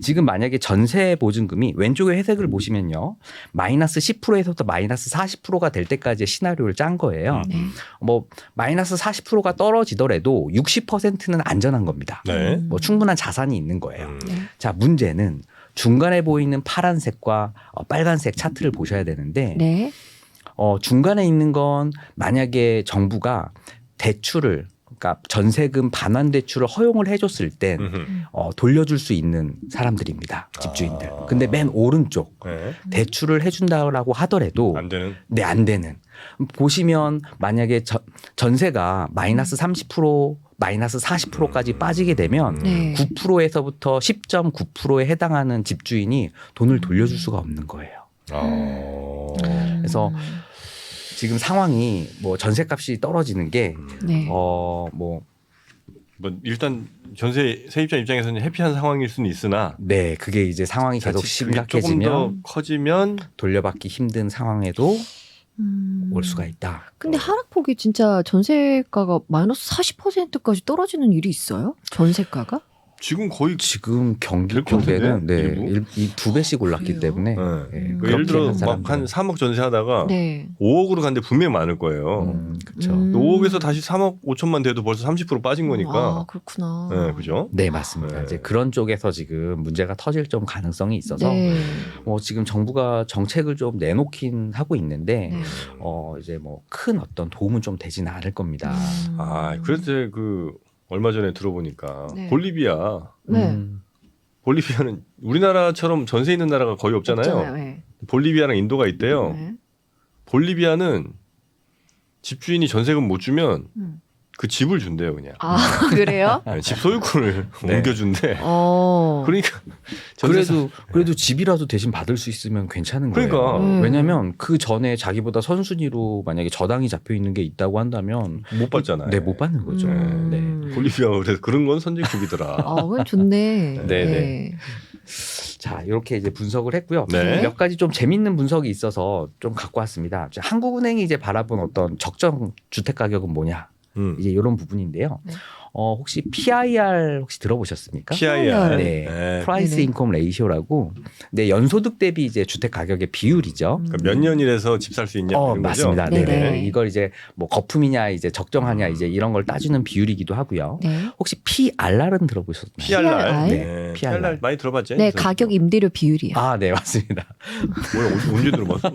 Speaker 1: 지금 만약에 전세 보증금이 왼쪽에 회색을 보시면요. 마이너스 10%에서부터 마이너스 40%가 될 때까지의 시나리오를 짠 거예요.
Speaker 3: 네.
Speaker 1: 뭐 마이너스 40%가 떨어지더라도 60%는 안전한 겁니다.
Speaker 2: 네.
Speaker 1: 뭐 충분한 자산이 있는 거예요.
Speaker 3: 네.
Speaker 1: 자, 문제는 중간에 보이는 파란색과 빨간색 차트를 보셔야 되는데
Speaker 3: 네.
Speaker 1: 중간에 있는 건 만약에 정부가 대출을 그러니까 전세금 반환 대출을 허용을 해줬을 땐 돌려줄 수 있는 사람들입니다. 집주인들. 근데 맨 오른쪽
Speaker 2: 네.
Speaker 1: 대출을 해준다고 하더라도
Speaker 2: 안 되는.
Speaker 1: 네, 안 되는. 보시면 만약에 전세가 마이너스 30% 마이너스 40%까지 빠지게 되면
Speaker 3: 네.
Speaker 1: 9%에서부터 10.9%에 해당하는 집주인이 돈을 돌려줄 수가 없는 거예요. 그래서 지금 상황이 뭐 전세값이 떨어지는 게
Speaker 3: 네.
Speaker 2: 뭐 일단 전세 세입자 입장에서는 해피한 상황일 수는 있으나
Speaker 1: 네, 그게 이제 상황이 계속
Speaker 2: 조금 더
Speaker 1: 심각해지면
Speaker 2: 커지면
Speaker 1: 돌려받기 힘든 상황에도 올 수가 있다.
Speaker 3: 근데 하락폭이 진짜 전세가가 마이너스 40%까지 떨어지는 일이 있어요? 전세가가?
Speaker 2: 지금 거의
Speaker 1: 지금 경기
Speaker 2: 될것
Speaker 1: 쪽에는
Speaker 2: 같은데,
Speaker 1: 이 2배씩 올랐기
Speaker 3: 그래요?
Speaker 1: 때문에
Speaker 2: 네.
Speaker 1: 예,
Speaker 2: 그 예를 들어
Speaker 1: 그렇게
Speaker 2: 막 한 3억 전세하다가
Speaker 3: 네.
Speaker 2: 5억으로 갔는데 분명히 많을 거예요.
Speaker 1: 그렇죠.
Speaker 2: 5억에서 다시 3억 5천만 돼도 벌써 30% 빠진 거니까.
Speaker 3: 아, 그렇구나.
Speaker 2: 네, 그죠?
Speaker 1: 네, 맞습니다.
Speaker 2: 네.
Speaker 1: 이제 그런 쪽에서 지금 문제가 터질 좀 가능성이 있어서
Speaker 3: 네.
Speaker 1: 뭐 지금 정부가 정책을 좀 내놓긴 하고 있는데
Speaker 3: 네.
Speaker 1: 이제 뭐 큰 어떤 도움은 좀 되지는 않을 겁니다.
Speaker 2: 그래서 그 얼마 전에 들어보니까
Speaker 3: 네.
Speaker 2: 볼리비아
Speaker 3: 네.
Speaker 2: 볼리비아는 우리나라처럼 전세 있는 나라가 거의 없잖아요.
Speaker 3: 네.
Speaker 2: 볼리비아랑 인도가 있대요.
Speaker 3: 네.
Speaker 2: 볼리비아는 집주인이 전세금 못 주면 그 집을 준대요, 그냥.
Speaker 3: 아, 그래요?
Speaker 2: 네, 집 소유권을
Speaker 1: 네.
Speaker 2: 옮겨준대.
Speaker 3: 어.
Speaker 2: 그러니까 전세
Speaker 1: 그래도 집이라도 대신 받을 수 있으면 괜찮은 거예요.
Speaker 2: 그러니까.
Speaker 1: 왜냐하면 그 전에 자기보다 선순위로 만약에 저당이 잡혀 있는 게 있다고 한다면
Speaker 2: 못 받잖아요.
Speaker 1: 네, 못 받는 거죠. 네.
Speaker 2: 볼리비아가 그래서 그런 건 선진국이더라.
Speaker 3: 그건 좋네.
Speaker 1: 네. 자, 이렇게 이제 분석을 했고요.
Speaker 2: 네.
Speaker 1: 몇 가지 좀 재밌는 분석이 있어서 좀 갖고 왔습니다. 자, 한국은행이 이제 바라본 어떤 적정 주택 가격은 뭐냐? 이제 이런 부분인데요.
Speaker 3: 네.
Speaker 1: 혹시 PIR 혹시 들어보셨습니까?
Speaker 2: PIR.
Speaker 1: 네.
Speaker 2: 네.
Speaker 1: 프라이스
Speaker 3: 네네.
Speaker 1: 인컴 레이시오라고. 네, 연소득 대비 이제 주택 가격의 비율이죠.
Speaker 2: 그러니까 몇 년이라서 집 살 수 있냐 이런
Speaker 1: 맞습니다.
Speaker 2: 거죠.
Speaker 1: 네네.
Speaker 3: 네네.
Speaker 1: 이걸 이제 뭐 거품이냐 이제 적정하냐 이제 이런 걸 따지는 비율이기도 하고요.
Speaker 3: 네.
Speaker 1: 혹시 PRR은 들어보셨나요?
Speaker 2: PRR.
Speaker 3: 네.
Speaker 2: 네.
Speaker 1: PRR.
Speaker 2: PRR 많이 들어봤죠?
Speaker 3: 네, 가격 임대료 비율이요.
Speaker 1: 아, 네, 맞습니다.
Speaker 2: 언제 들어봤어?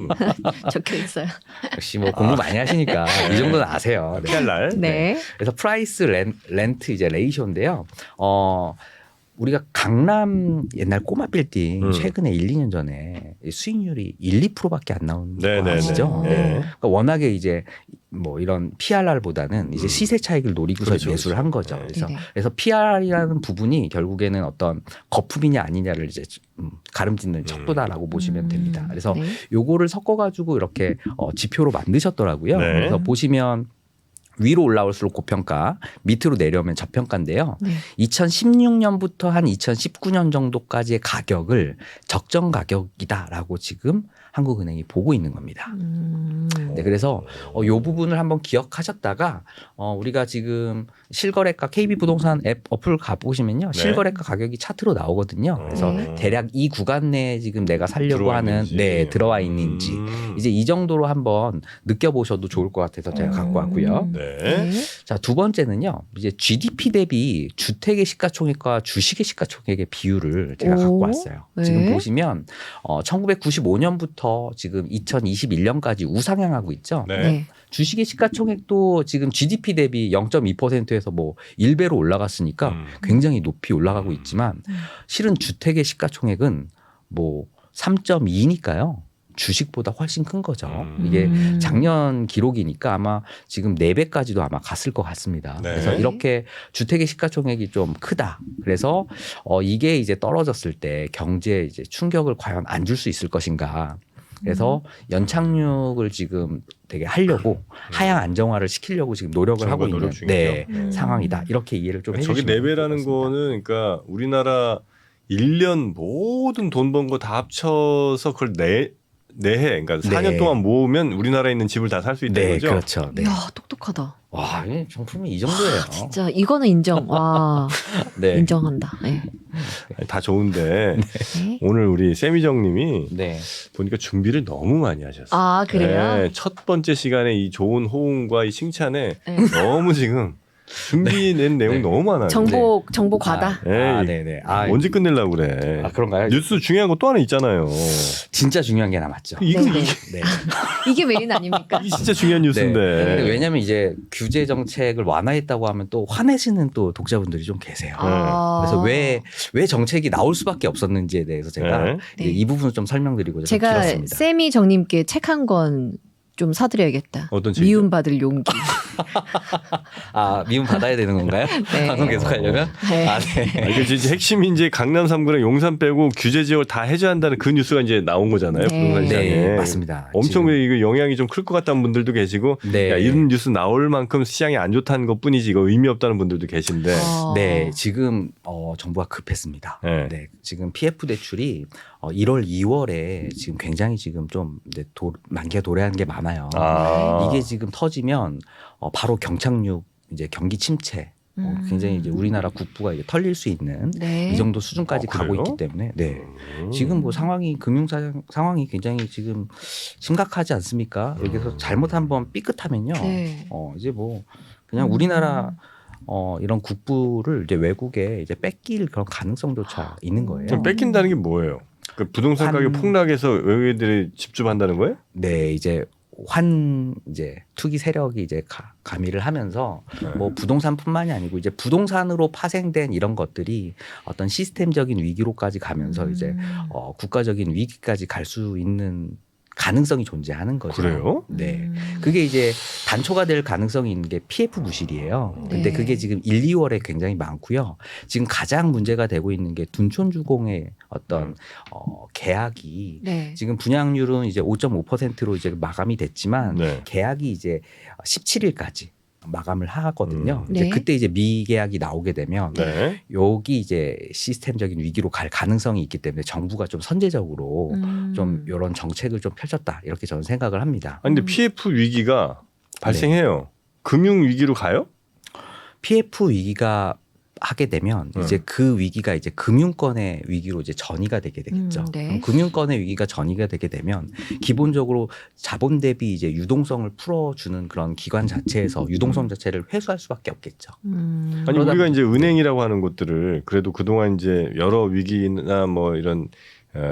Speaker 3: 적혀 있어요.
Speaker 1: 역시 뭐 공부 많이 하시니까 이 정도는 아세요. 네.
Speaker 2: PRR.
Speaker 3: 네.
Speaker 1: 그래서 프라이스 렌트 이제 레이쇼인데요. 우리가 강남 옛날 꼬마 빌딩
Speaker 2: 음.
Speaker 1: 최근에 1, 2년 전에 수익률이 1, 2%밖에 안 나온 거
Speaker 2: 네네네.
Speaker 1: 아시죠?
Speaker 3: 네.
Speaker 1: 네. 그러니까 워낙에 이제 뭐 이런 PRR보다는 이제 시세 차익을 노리고서
Speaker 2: 그렇죠,
Speaker 1: 매수를
Speaker 2: 그렇죠.
Speaker 1: 한 거죠.
Speaker 2: 네.
Speaker 1: 그래서
Speaker 3: 네네.
Speaker 1: 그래서 PR이라는 부분이 결국에는 어떤 거품이냐 아니냐를 이제 가름짓는 척도다라고 보시면 됩니다. 그래서
Speaker 3: 네.
Speaker 1: 요거를 섞어가지고 이렇게 지표로 만드셨더라고요.
Speaker 2: 네.
Speaker 1: 그래서 보시면 위로 올라올수록 고평가, 밑으로 내려오면 저평가인데요.
Speaker 3: 네.
Speaker 1: 2016년부터 한 2019년 정도까지의 가격을 적정 가격이다라고 지금 한국은행이 보고 있는 겁니다. 네, 그래서 이 부분을 한번 기억하셨다가 우리가 지금 실거래가 KB부동산 앱 어플 가보시면요.
Speaker 2: 네.
Speaker 1: 실거래가 가격이 차트로 나오거든요. 그래서
Speaker 3: 네.
Speaker 1: 대략 이 구간 내에 지금 내가 살려고
Speaker 2: 들어와
Speaker 1: 하는
Speaker 2: 있는지.
Speaker 1: 네, 들어와 있는지 이제 이 정도로 한번 느껴보셔도 좋을 것 같아서 제가 갖고 왔고요.
Speaker 2: 네.
Speaker 3: 네.
Speaker 1: 자, 두 번째는요. 이제 GDP 대비 주택의 시가총액과 주식의 시가총액의 비율을 제가
Speaker 3: 오,
Speaker 1: 갖고 왔어요.
Speaker 3: 네.
Speaker 1: 지금 보시면 1995년부터 지금 2021년까지 우상향하고 있죠.
Speaker 2: 네.
Speaker 3: 네.
Speaker 1: 주식의 시가총액도 지금 GDP 대비 0.2%에서 뭐 1배로 올라갔으니까 굉장히 높이 올라가고 있지만 실은 주택의 시가총액은 뭐 3.2니까요. 주식보다 훨씬 큰 거죠. 이게 작년 기록이니까 아마 지금 4배까지도 아마 갔을 것 같습니다.
Speaker 2: 네.
Speaker 1: 그래서 이렇게 주택의 시가총액이 좀 크다. 그래서 이게 이제 떨어졌을 때 경제에 이제 충격을 과연 안 줄 수 있을 것인가. 그래서 연착륙을 지금 되게 하려고 하향 안정화를 시키려고 지금 노력을 하고 있는
Speaker 2: 노력 중이죠.
Speaker 1: 네,
Speaker 3: 음.
Speaker 1: 상황이다. 이렇게 이해를 좀
Speaker 2: 저기
Speaker 1: 해주시면
Speaker 2: 4배라는
Speaker 1: 좋을 것 같습니다.
Speaker 2: 거는 그러니까 우리나라 1년 모든 돈 번 거 다 합쳐서 그걸 내해 그러니까 4년
Speaker 1: 네.
Speaker 2: 동안 모으면 우리나라에 있는 집을 다 살 수 있다는
Speaker 1: 네,
Speaker 2: 거죠.
Speaker 1: 그렇죠. 네.
Speaker 3: 이야, 똑똑하다.
Speaker 1: 와, 이 정품이 이 정도예요.
Speaker 3: 진짜 이거는 인정. 와,
Speaker 1: 네.
Speaker 3: 인정한다. 네.
Speaker 2: 다 좋은데
Speaker 3: 네.
Speaker 2: 오늘 우리 세미정님이
Speaker 1: 네.
Speaker 2: 보니까 준비를 너무 많이 하셨어요.
Speaker 3: 아, 그래요?
Speaker 2: 네, 첫 번째 시간에 이 좋은 호응과 이 칭찬에
Speaker 3: 네.
Speaker 2: 너무 지금 준비된 내용
Speaker 1: 네.
Speaker 2: 너무 많아요.
Speaker 3: 정보 과다.
Speaker 2: 에이,
Speaker 1: 네네. 아,
Speaker 2: 언제 끝내려고 그래.
Speaker 1: 아, 그런가요?
Speaker 2: 뉴스 중요한 거 또 하나 있잖아요.
Speaker 1: 진짜 중요한 게 남았죠.
Speaker 2: 이거
Speaker 3: 네네.
Speaker 1: 네.
Speaker 3: 이게 메인 아닙니까?
Speaker 2: 이게 진짜 중요한 뉴스인데.
Speaker 1: 근데 왜냐하면 이제 규제 정책을 완화했다고 하면 또 화내시는 또 독자분들이 좀 계세요. 그래서 왜 정책이 나올 수밖에 없었는지에 대해서 제가
Speaker 2: 네.
Speaker 3: 네.
Speaker 1: 이 부분을 좀 설명드리고자 좀
Speaker 3: 제가
Speaker 1: 길었습니다.
Speaker 3: 세미 정님께 책 한 권 좀 사드려야겠다.
Speaker 2: 어떤 책이죠?
Speaker 3: 미움받을 용기.
Speaker 1: 아, 미움 받아야 되는 건가요?
Speaker 3: 네.
Speaker 1: 방송 계속하려면?
Speaker 3: 네.
Speaker 1: 아, 네.
Speaker 2: 이게 이제 핵심이 이제 강남 3구랑 용산 빼고 규제 지역을 다 해제한다는 그 뉴스가 이제 나온 거잖아요.
Speaker 3: 네.
Speaker 2: 부동산 시장에.
Speaker 1: 네, 맞습니다.
Speaker 2: 엄청
Speaker 1: 지금-
Speaker 2: 이거 영향이 좀 클 것 같다는 분들도 계시고
Speaker 1: 네.
Speaker 2: 야, 이런 뉴스 나올 만큼 시장이 안 좋다는 것 뿐이지 이거 의미 없다는 분들도 계신데
Speaker 1: 네, 지금 정부가 급했습니다.
Speaker 2: 네.
Speaker 1: 네, 지금 PF 대출이 1월, 2월에 지금 굉장히 지금 좀 이제 만기가 도래하는 게 많아요.
Speaker 2: 아.
Speaker 1: 이게 지금 터지면 바로 경착륙, 이제 경기 침체, 굉장히 이제 우리나라 국부가 이제 털릴 수 있는
Speaker 3: 네.
Speaker 1: 이 정도 수준까지 가고
Speaker 2: 그래요?
Speaker 1: 있기 때문에 네. 지금 뭐 금융 상황이 굉장히 지금 심각하지 않습니까? 여기서 잘못 한번 삐끗하면요.
Speaker 3: 네.
Speaker 1: 이제 뭐 그냥 우리나라 이런 국부를 이제 외국에 이제 뺏길 그런 가능성조차 있는 거예요.
Speaker 2: 좀 뺏긴다는 게 뭐예요? 그 부동산 가격 폭락해서 외국인들이 집중한다는 거예요?
Speaker 1: 네, 이제 이제 투기 세력이 이제 가미를 하면서 뭐 부동산뿐만이 아니고 이제 부동산으로 파생된 이런 것들이 어떤 시스템적인 위기로까지 가면서 이제 국가적인 위기까지 갈 수 있는 가능성이 존재하는 거죠.
Speaker 2: 그래요?
Speaker 1: 네. 그게 이제 단초가 될 가능성이 있는 게 PF 부실이에요. 근데
Speaker 3: 네.
Speaker 1: 그게 지금 1, 2월에 굉장히 많고요. 지금 가장 문제가 되고 있는 게 둔촌주공의 어떤 계약이
Speaker 3: 네.
Speaker 1: 지금 분양률은 이제 5.5%로 이제 마감이 됐지만
Speaker 2: 네.
Speaker 1: 계약이 이제 17일까지 마감을 하거든요. 이제
Speaker 3: 네.
Speaker 1: 그때 이제 미계약이 나오게 되면
Speaker 2: 네.
Speaker 1: 여기 이제 시스템적인 위기로 갈 가능성이 있기 때문에 정부가 좀 선제적으로 좀 이런 정책을 좀 펼쳤다 이렇게 저는 생각을 합니다.
Speaker 2: 아니 근데 PF 위기가 발생해요. 금융 위기로 가요?
Speaker 1: PF 위기가 하게 되면 이제 그 위기가 이제 금융권의 위기로 이제 전이가 되게 되겠죠.
Speaker 3: 네.
Speaker 1: 그럼 금융권의 위기가 전이가 되게 되면 기본적으로 자본 대비 이제 유동성을 풀어주는 그런 기관 자체에서 유동성 자체를 회수할 수밖에 없겠죠.
Speaker 2: 아니
Speaker 1: 그러다
Speaker 2: 우리가 이제 은행이라고 하는 곳들을 그래도 그동안 이제 여러 위기나 뭐 이런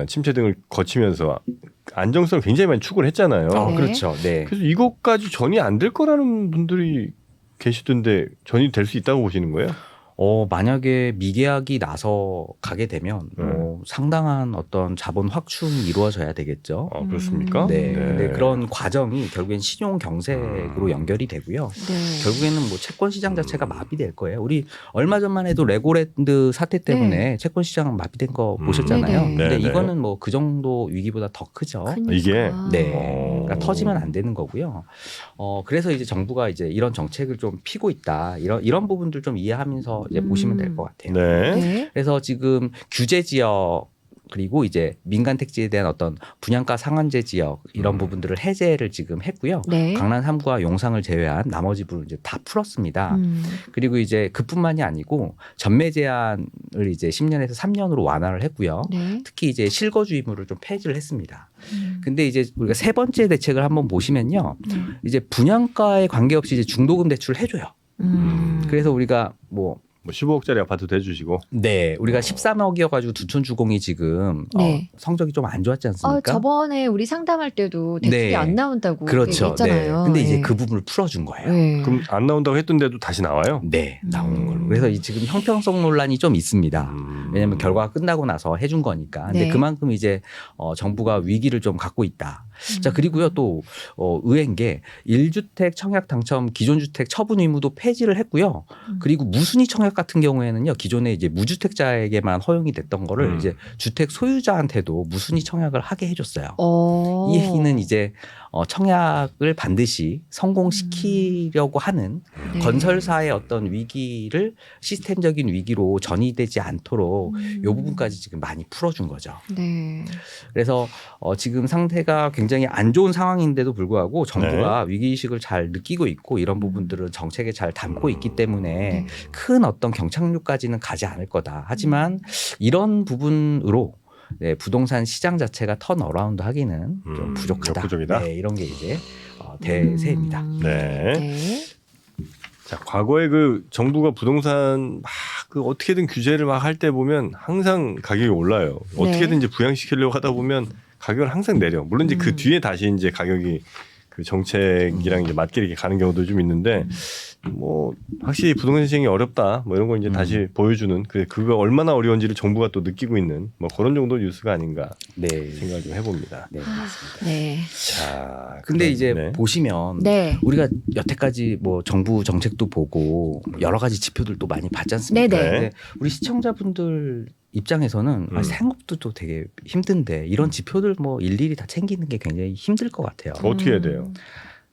Speaker 2: 침체 등을 거치면서 안정성을 굉장히 많이 추구를 했잖아요.
Speaker 3: 네.
Speaker 1: 그렇죠. 네.
Speaker 2: 그래서 이것까지 전이 안 될 거라는 분들이 계시던데 전이 될 수 있다고 보시는 거예요?
Speaker 1: 만약에 미계약이 나서 가게 되면 상당한 어떤 자본 확충이 이루어져야 되겠죠.
Speaker 2: 그렇습니까?
Speaker 1: 네. 근데 그런 과정이 결국엔 신용 경색으로 연결이 되고요.
Speaker 3: 네.
Speaker 1: 결국에는 뭐 채권 시장 자체가 마비될 거예요. 우리 얼마 전만 해도 레고랜드 사태 때문에 채권 시장 마비된 거 보셨잖아요.
Speaker 3: 네네.
Speaker 1: 근데
Speaker 2: 네네.
Speaker 1: 이거는 뭐 그 정도 위기보다 더 크죠.
Speaker 3: 그러니까.
Speaker 2: 이게?
Speaker 1: 네. 그러니까 터지면 안 되는 거고요. 그래서 이제 정부가 이제 이런 정책을 좀 피고 있다. 이런 부분들 좀 이해하면서 이제 보시면 될 것 같아요.
Speaker 2: 네.
Speaker 3: 네.
Speaker 1: 그래서 지금 규제 지역 그리고 이제 민간 택지에 대한 어떤 분양가 상한제 지역 이런 부분들을 해제를 지금 했고요.
Speaker 3: 네.
Speaker 1: 강남 3구와 용상을 제외한 나머지 부분 이제 다 풀었습니다. 그리고 이제 그뿐만이 아니고 전매 제한을 이제 10년에서 3년으로 완화를 했고요.
Speaker 3: 네.
Speaker 1: 특히 이제 실거주 의무를 좀 폐지를 했습니다. 근데 이제 우리가 세 번째 대책을 한번 보시면요. 이제 분양가에 관계없이 이제 중도금 대출을 해줘요. 그래서 우리가 뭐
Speaker 2: 15억짜리 아파트 대주시고.
Speaker 1: 네, 우리가 13억이어가지고 두촌주공이 지금
Speaker 3: 네.
Speaker 1: 성적이 좀 안 좋았지 않습니까?
Speaker 3: 저번에 우리 상담할 때도 대출이
Speaker 1: 네.
Speaker 3: 안 나온다고
Speaker 1: 그렇죠.
Speaker 3: 얘기했잖아요.
Speaker 1: 네. 근데 이제
Speaker 3: 네.
Speaker 1: 그 부분을 풀어준 거예요.
Speaker 3: 네.
Speaker 2: 그럼 안 나온다고 했던데도 다시 나와요?
Speaker 1: 네, 나오는 걸로. 그래서 지금 형평성 논란이 좀 있습니다. 왜냐하면 결과가 끝나고 나서 해준 거니까. 근데
Speaker 3: 네.
Speaker 1: 그만큼 이제 정부가 위기를 좀 갖고 있다. 자, 그리고요 또 의외인 게 1주택 청약 당첨 기존 주택 처분 의무도 폐지를 했고요. 그리고 무순위 청약 같은 경우에는요 기존에 이제 무주택자에게만 허용이 됐던 거를 이제 주택 소유자한테도 무순위 청약을 하게 해줬어요. 이 얘기는 이제 청약을 반드시 성공시키려고 하는
Speaker 3: 네.
Speaker 1: 건설사의 어떤 위기를 시스템적인 위기로 전이되지 않도록 이 부분까지 지금 많이 풀어준 거죠.
Speaker 3: 네.
Speaker 1: 그래서 지금 상태가 굉장히 안 좋은 상황인데도 불구하고 정부가 위기의식을 잘 느끼고 있고 이런 부분들은 정책에 잘 담고 있기 때문에
Speaker 3: 네.
Speaker 1: 큰 어떤 경착륙까지는 가지 않을 거다. 하지만 이런 부분으로 네, 부동산 시장 자체가 턴어라운드 하기는 좀 부족하다.
Speaker 2: 역부족이다.
Speaker 1: 네, 이런 게 이제 대세입니다.
Speaker 2: 네.
Speaker 3: 네.
Speaker 2: 자, 과거에 그 정부가 부동산 막 그 어떻게든 규제를 막 할 때 보면 항상 가격이 올라요.
Speaker 3: 네.
Speaker 2: 어떻게든 이제 부양시키려고 하다 보면 가격을 항상 내려. 물론 이제 그 뒤에 다시 이제 가격이 그 정책이랑 이제 맞게 이렇게 가는 경우도 좀 있는데 뭐 확실히 부동산 시장이 어렵다 뭐 이런 거 이제 다시 보여주는 그거 얼마나 어려운지를 정부가 또 느끼고 있는 뭐 그런 정도 뉴스가 아닌가
Speaker 1: 네.
Speaker 2: 생각을 좀 해봅니다.
Speaker 1: 네, 맞습니다.
Speaker 3: 네.
Speaker 2: 자,
Speaker 1: 근데
Speaker 2: 그럼,
Speaker 1: 이제
Speaker 2: 네.
Speaker 1: 보시면
Speaker 3: 네.
Speaker 1: 우리가 여태까지 뭐 정부 정책도 보고 여러 가지 지표들도 많이 봤지 않습니까?
Speaker 3: 네네.
Speaker 1: 근데 우리 시청자분들 입장에서는 생업도 되게 힘든데 이런 지표들 뭐 일일이 다 챙기는 게 굉장히 힘들 것 같아요.
Speaker 2: 어떻게 해야 돼요?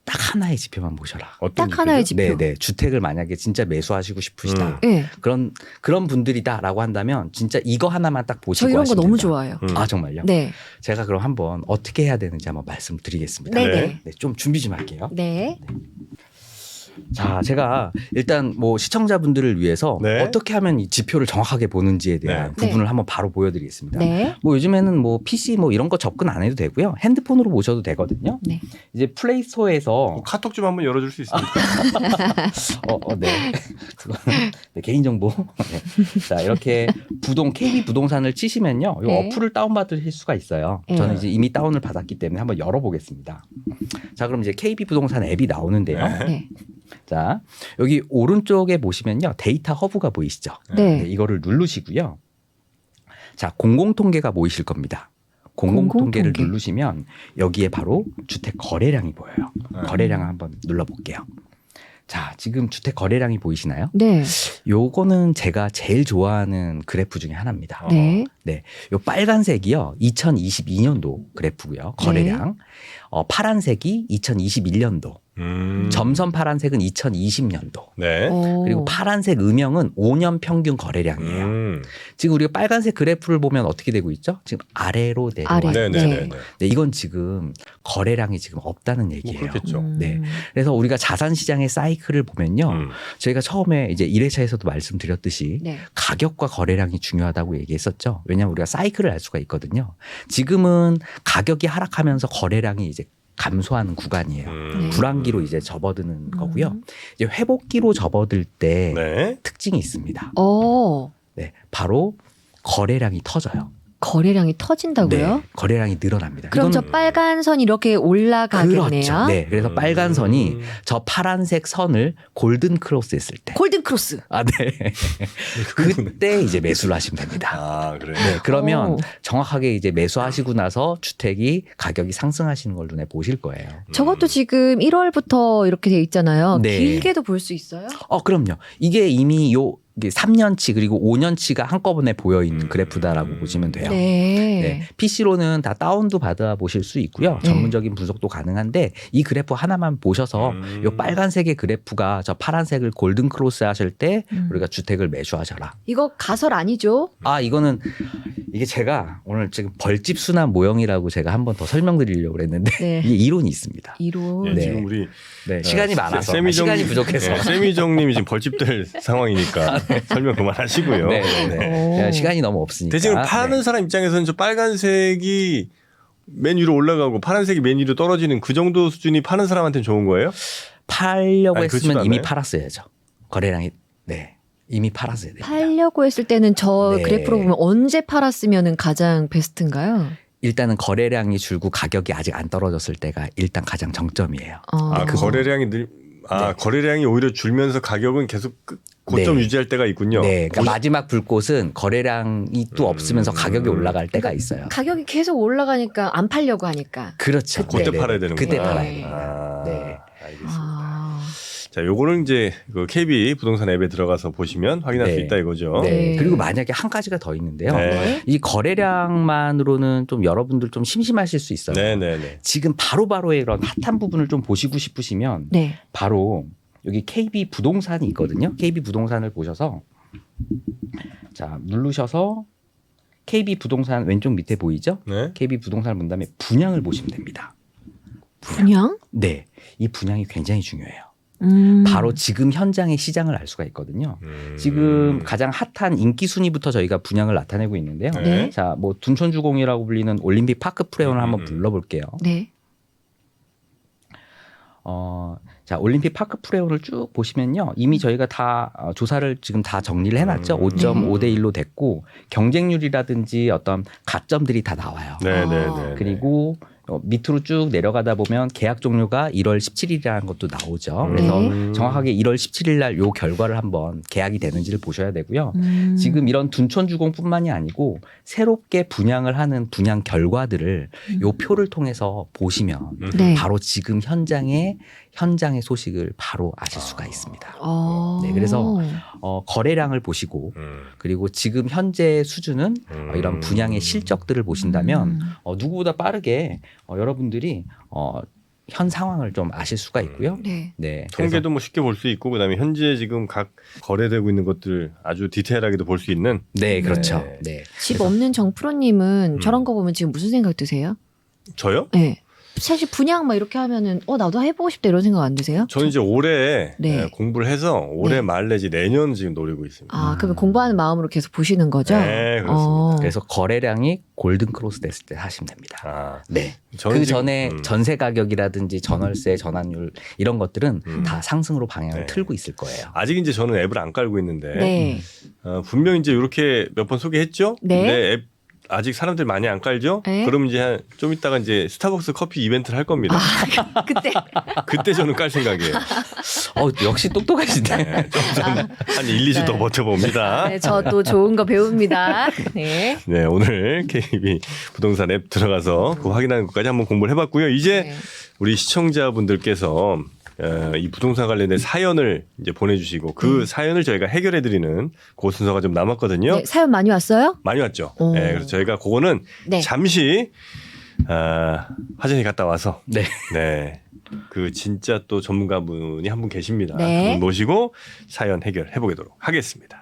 Speaker 1: 딱 하나의 지표만 보셔라.
Speaker 2: 어떤
Speaker 3: 딱 하나의
Speaker 2: 지표죠?
Speaker 3: 지표.
Speaker 1: 네, 주택을 만약에 진짜 매수하시고 싶으시다.
Speaker 3: 네.
Speaker 1: 그런 분들이다라고 한다면 진짜 이거 하나만 딱 보시고
Speaker 3: 저 이런 거
Speaker 1: 하시면
Speaker 3: 너무
Speaker 1: 된다.
Speaker 3: 좋아요.
Speaker 1: 아 정말요?
Speaker 3: 네.
Speaker 1: 제가 그럼 한번 어떻게 해야 되는지 한번 말씀드리겠습니다.
Speaker 3: 네네.
Speaker 1: 네, 좀 준비 좀 할게요.
Speaker 3: 네.
Speaker 1: 자, 제가 일단 뭐 시청자분들을 위해서
Speaker 2: 네.
Speaker 1: 어떻게 하면 이 지표를 정확하게 보는지에 대한
Speaker 3: 네.
Speaker 1: 부분을 한번 바로 보여드리겠습니다.
Speaker 3: 네.
Speaker 1: 뭐 요즘에는 뭐 PC 뭐 이런 거 접근 안 해도 되고요. 핸드폰으로 보셔도 되거든요.
Speaker 3: 네.
Speaker 1: 이제 플레이스토어에서
Speaker 2: 카톡 좀 한번 열어줄 수 있습니까?
Speaker 1: 네. 그거는 네, 개인정보. 네. 자, 이렇게 KB 부동산을 치시면요. 이
Speaker 3: 네.
Speaker 1: 어플을 다운받으실 수가 있어요.
Speaker 3: 네.
Speaker 1: 저는 이제 이미 다운을 받았기 때문에 한번 열어보겠습니다. 자, 그럼 이제 KB 부동산 앱이 나오는데요.
Speaker 3: 네.
Speaker 1: 자, 여기 오른쪽에 보시면요. 데이터 허브가 보이시죠?
Speaker 3: 네.
Speaker 1: 이거를 누르시고요. 자, 공공통계가 보이실 겁니다. 공공통계를
Speaker 3: 공공통계.
Speaker 1: 누르시면 여기에 바로 주택 거래량이 보여요. 거래량을 한번 눌러볼게요. 자, 지금 주택 거래량이 보이시나요?
Speaker 3: 네.
Speaker 1: 요거는 제가 제일 좋아하는 그래프 중에 하나입니다.
Speaker 3: 네.
Speaker 1: 네, 요 빨간색이요. 2022년도 그래프고요. 거래량. 파란색이 2021년도. 점선 파란색은 2020년도.
Speaker 2: 네.
Speaker 1: 그리고 파란색 음영은 5년 평균 거래량이에요. 지금 우리가 빨간색 그래프를 보면 어떻게 되고 있죠? 지금 아래로 내려와
Speaker 3: 아래.
Speaker 1: 있죠.
Speaker 2: 네네네.
Speaker 1: 네, 이건 지금 거래량이 지금 없다는 얘기예요.
Speaker 2: 그렇겠죠.
Speaker 1: 네. 그래서 우리가 자산 시장의 사이클을 보면요. 저희가 처음에 이제 1회차에서도 말씀드렸듯이
Speaker 3: 네.
Speaker 1: 가격과 거래량이 중요하다고 얘기했었죠. 왜냐하면 우리가 사이클을 알 수가 있거든요. 지금은 가격이 하락하면서 거래량이 이제 감소하는 구간이에요. 불황기로 이제 접어드는 거고요. 이제 회복기로 접어들 때
Speaker 2: 네.
Speaker 1: 특징이 있습니다.
Speaker 3: 어.
Speaker 1: 네, 바로 거래량이 터져요.
Speaker 3: 거래량이 터진다고요?
Speaker 1: 네, 거래량이 늘어납니다.
Speaker 3: 그럼 저 빨간 선이 이렇게 올라가겠네요.
Speaker 1: 그렇죠. 네, 그래서 빨간 선이 저 파란색 선을 골든 크로스 했을 때.
Speaker 3: 골든 크로스.
Speaker 1: 아, 네. 그때 이제 매수를 하시면 됩니다.
Speaker 2: 아, 그래.
Speaker 1: 네, 그러면
Speaker 3: 오.
Speaker 1: 정확하게 이제 매수하시고 나서 주택이 가격이 상승하시는 걸 눈에 보실 거예요.
Speaker 3: 저것도 지금 1월부터 이렇게 돼 있잖아요.
Speaker 1: 네.
Speaker 3: 길게도 볼 수 있어요?
Speaker 1: 그럼요. 이게 이미 이게 3년치 그리고 5년치가 한꺼번에 보여 있는 그래프다라고 보시면 돼요. 네. PC로는 다 다운도 받아 보실 수 있고요.
Speaker 3: 네.
Speaker 1: 전문적인 분석도 가능한데 이 그래프 하나만 보셔서 이 빨간색의 그래프가 저 파란색을 골든 크로스 하실 때 우리가 주택을 매수하셔라.
Speaker 3: 이거 가설 아니죠?
Speaker 1: 이거는 이게 제가 오늘 지금 벌집 순환 모형이라고 제가 한 번 더 설명드리려고 그랬는데
Speaker 3: 네.
Speaker 1: 이게 이론이 있습니다.
Speaker 3: 이론.
Speaker 2: 예,
Speaker 1: 네.
Speaker 2: 지금 우리
Speaker 1: 네, 시간이 많아서 시간이 부족해서
Speaker 2: 세미정님이 지금 벌집될 상황이니까 설명 그만하시고요.
Speaker 1: 네, 네, 네.
Speaker 3: 오.
Speaker 1: 시간이 너무 없으니까.
Speaker 2: 대신 파는
Speaker 1: 네.
Speaker 2: 사람 입장에서는 저 빨간색이 맨 위로 올라가고 파란색이 맨 위로 떨어지는 그 정도 수준이 파는 사람한테는 좋은 거예요?
Speaker 1: 팔려고
Speaker 2: 아니,
Speaker 1: 했으면
Speaker 2: 그렇지도
Speaker 1: 이미
Speaker 2: 않아요?
Speaker 1: 팔았어야죠. 거래량이 이미 팔았어야 돼요.
Speaker 3: 팔려고 했을 때는 저
Speaker 1: 네.
Speaker 3: 그래프로 보면 언제 팔았으면 가장 베스트인가요?
Speaker 1: 일단은 거래량이 줄고 가격이 아직 안 떨어졌을 때가 일단 가장 정점이에요.
Speaker 2: 거래량이
Speaker 1: 네.
Speaker 2: 거래량이 오히려 줄면서 가격은 계속 고점
Speaker 1: 네.
Speaker 2: 유지할 때가 있군요.
Speaker 1: 네, 그러니까 마지막 불꽃은 거래량이 또 없으면서 가격이 올라갈 때가 있어요.
Speaker 3: 가격이 계속 올라가니까 안 팔려고 하니까.
Speaker 1: 그렇죠.
Speaker 2: 그때
Speaker 1: 네,
Speaker 2: 팔아야
Speaker 1: 네.
Speaker 2: 되는구나.
Speaker 1: 그때 팔아야
Speaker 3: 네.
Speaker 1: 돼요.
Speaker 2: 아,
Speaker 1: 네.
Speaker 2: 알겠습니다. 자, 요거는 이제 그 KB 부동산 앱에 들어가서 보시면 확인할
Speaker 1: 네.
Speaker 2: 수 있다 이거죠.
Speaker 1: 네.
Speaker 3: 네.
Speaker 1: 그리고 만약에 한 가지가 더 있는데요.
Speaker 2: 네.
Speaker 1: 이 거래량만으로는 좀 여러분들 좀 심심하실 수 있어요.
Speaker 2: 네네네.
Speaker 1: 지금 바로바로의 이런 핫한 부분을 좀 보시고 싶으시면
Speaker 3: 네.
Speaker 1: 바로 여기 KB 부동산이 있거든요. KB 부동산을 보셔서 자 누르셔서 KB 부동산 왼쪽 밑에 보이죠?
Speaker 2: 네.
Speaker 1: KB 부동산을 본 다음에 분양을 보시면 됩니다.
Speaker 3: 분양?
Speaker 1: 네, 이 분양이 굉장히 중요해요.
Speaker 3: 음.
Speaker 1: 바로 지금 현장의 시장을 알 수가 있거든요. 지금 가장 핫한 인기 순위부터 저희가 분양을 나타내고 있는데요.
Speaker 3: 네.
Speaker 1: 자, 뭐 둔촌주공이라고 불리는 올림픽 파크 프레온을 한번 불러볼게요.
Speaker 3: 네.
Speaker 1: 자, 올림픽 파크 프레온을 쭉 보시면요. 이미 저희가 다 조사를 지금 다 정리를 해놨죠. 5.5대 1로 됐고 경쟁률이라든지 어떤 가점들이 다 나와요.
Speaker 2: 네네네.
Speaker 1: 그리고 밑으로 쭉 내려가다 보면 계약 종료가 1월 17일이라는 것도 나오죠. 그래서
Speaker 3: 네.
Speaker 1: 정확하게 1월 17일 날 요 결과를 한번 계약이 되는지를 보셔야 되고요.
Speaker 3: 음.
Speaker 1: 지금 이런 둔촌주공뿐만이 아니고 새롭게 분양을 하는 분양 결과들을 요 표를 통해서 보시면
Speaker 3: 네.
Speaker 1: 바로 지금 현장의 소식을 바로 아실 수가 있습니다.
Speaker 3: 어.
Speaker 1: 네, 그래서 거래량을 보시고 그리고 지금 현재 수준은 이런 분양의 실적들을 보신다면 누구보다 빠르게 여러분들이 현 상황을 좀 아실 수가 있고요.
Speaker 3: 네.
Speaker 1: 네,
Speaker 2: 통계도 뭐 쉽게 볼 수 있고 그다음에 현재 지금 각 거래되고 있는 것들 아주 디테일하게도 볼 수 있는.
Speaker 1: 네, 그렇죠.
Speaker 2: 네.
Speaker 1: 네.
Speaker 3: 집 없는 정프로님은 저런 거 보면 지금 무슨 생각 드세요?
Speaker 2: 저요?
Speaker 3: 네. 사실 분양 막 이렇게 하면은 나도 해보고 싶다 이런 생각 안 드세요?
Speaker 2: 저는 이제 올해
Speaker 3: 네.
Speaker 2: 공부를 해서 올해
Speaker 3: 네.
Speaker 2: 말 내지 내년 지금 노리고 있습니다.
Speaker 3: 그러면 공부하는 마음으로 계속 보시는 거죠?
Speaker 2: 네, 그렇습니다.
Speaker 1: 그래서 거래량이 골든 크로스 됐을 때 하시면 됩니다.
Speaker 2: 아,
Speaker 1: 네.
Speaker 2: 저는
Speaker 1: 그
Speaker 2: 지금,
Speaker 1: 전에 전세 가격이라든지 전월세 전환율 이런 것들은 다 상승으로 방향을
Speaker 2: 네.
Speaker 1: 틀고 있을 거예요.
Speaker 2: 아직 이제 저는 앱을 안 깔고 있는데
Speaker 3: 네.
Speaker 2: 분명 이제 이렇게 몇 번 소개했죠.
Speaker 3: 네.
Speaker 2: 근데 앱 아직 사람들 많이 안 깔죠.
Speaker 3: 네.
Speaker 2: 그럼 이제 좀 이따가 이제 스타벅스 커피 이벤트를 할 겁니다.
Speaker 3: 그때.
Speaker 2: 그때 저는 깔 생각이에요.
Speaker 1: 역시 똑똑하시네.
Speaker 2: 네, 한 1, 2주 더 버텨봅니다.
Speaker 3: 네, 저 또 좋은 거 배웁니다. 네.
Speaker 2: 네, 오늘 KB 부동산 앱 들어가서 그 확인하는 것까지 한번 공부를 해봤고요. 이제
Speaker 3: 네.
Speaker 2: 우리 시청자분들께서 이 부동산 관련된 사연을 이제 보내주시고 그 사연을 저희가 해결해드리는 그 순서가 좀 남았거든요.
Speaker 3: 네, 사연 많이 왔어요?
Speaker 2: 많이 왔죠.
Speaker 3: 오.
Speaker 2: 네, 그래서 저희가 그거는
Speaker 3: 네.
Speaker 2: 잠시 화장실 갔다 와서
Speaker 1: 네.
Speaker 2: 네. 그 진짜 또 전문가분이 한 분 계십니다.
Speaker 3: 네.
Speaker 2: 그분 모시고 사연 해결해 보도록 하겠습니다.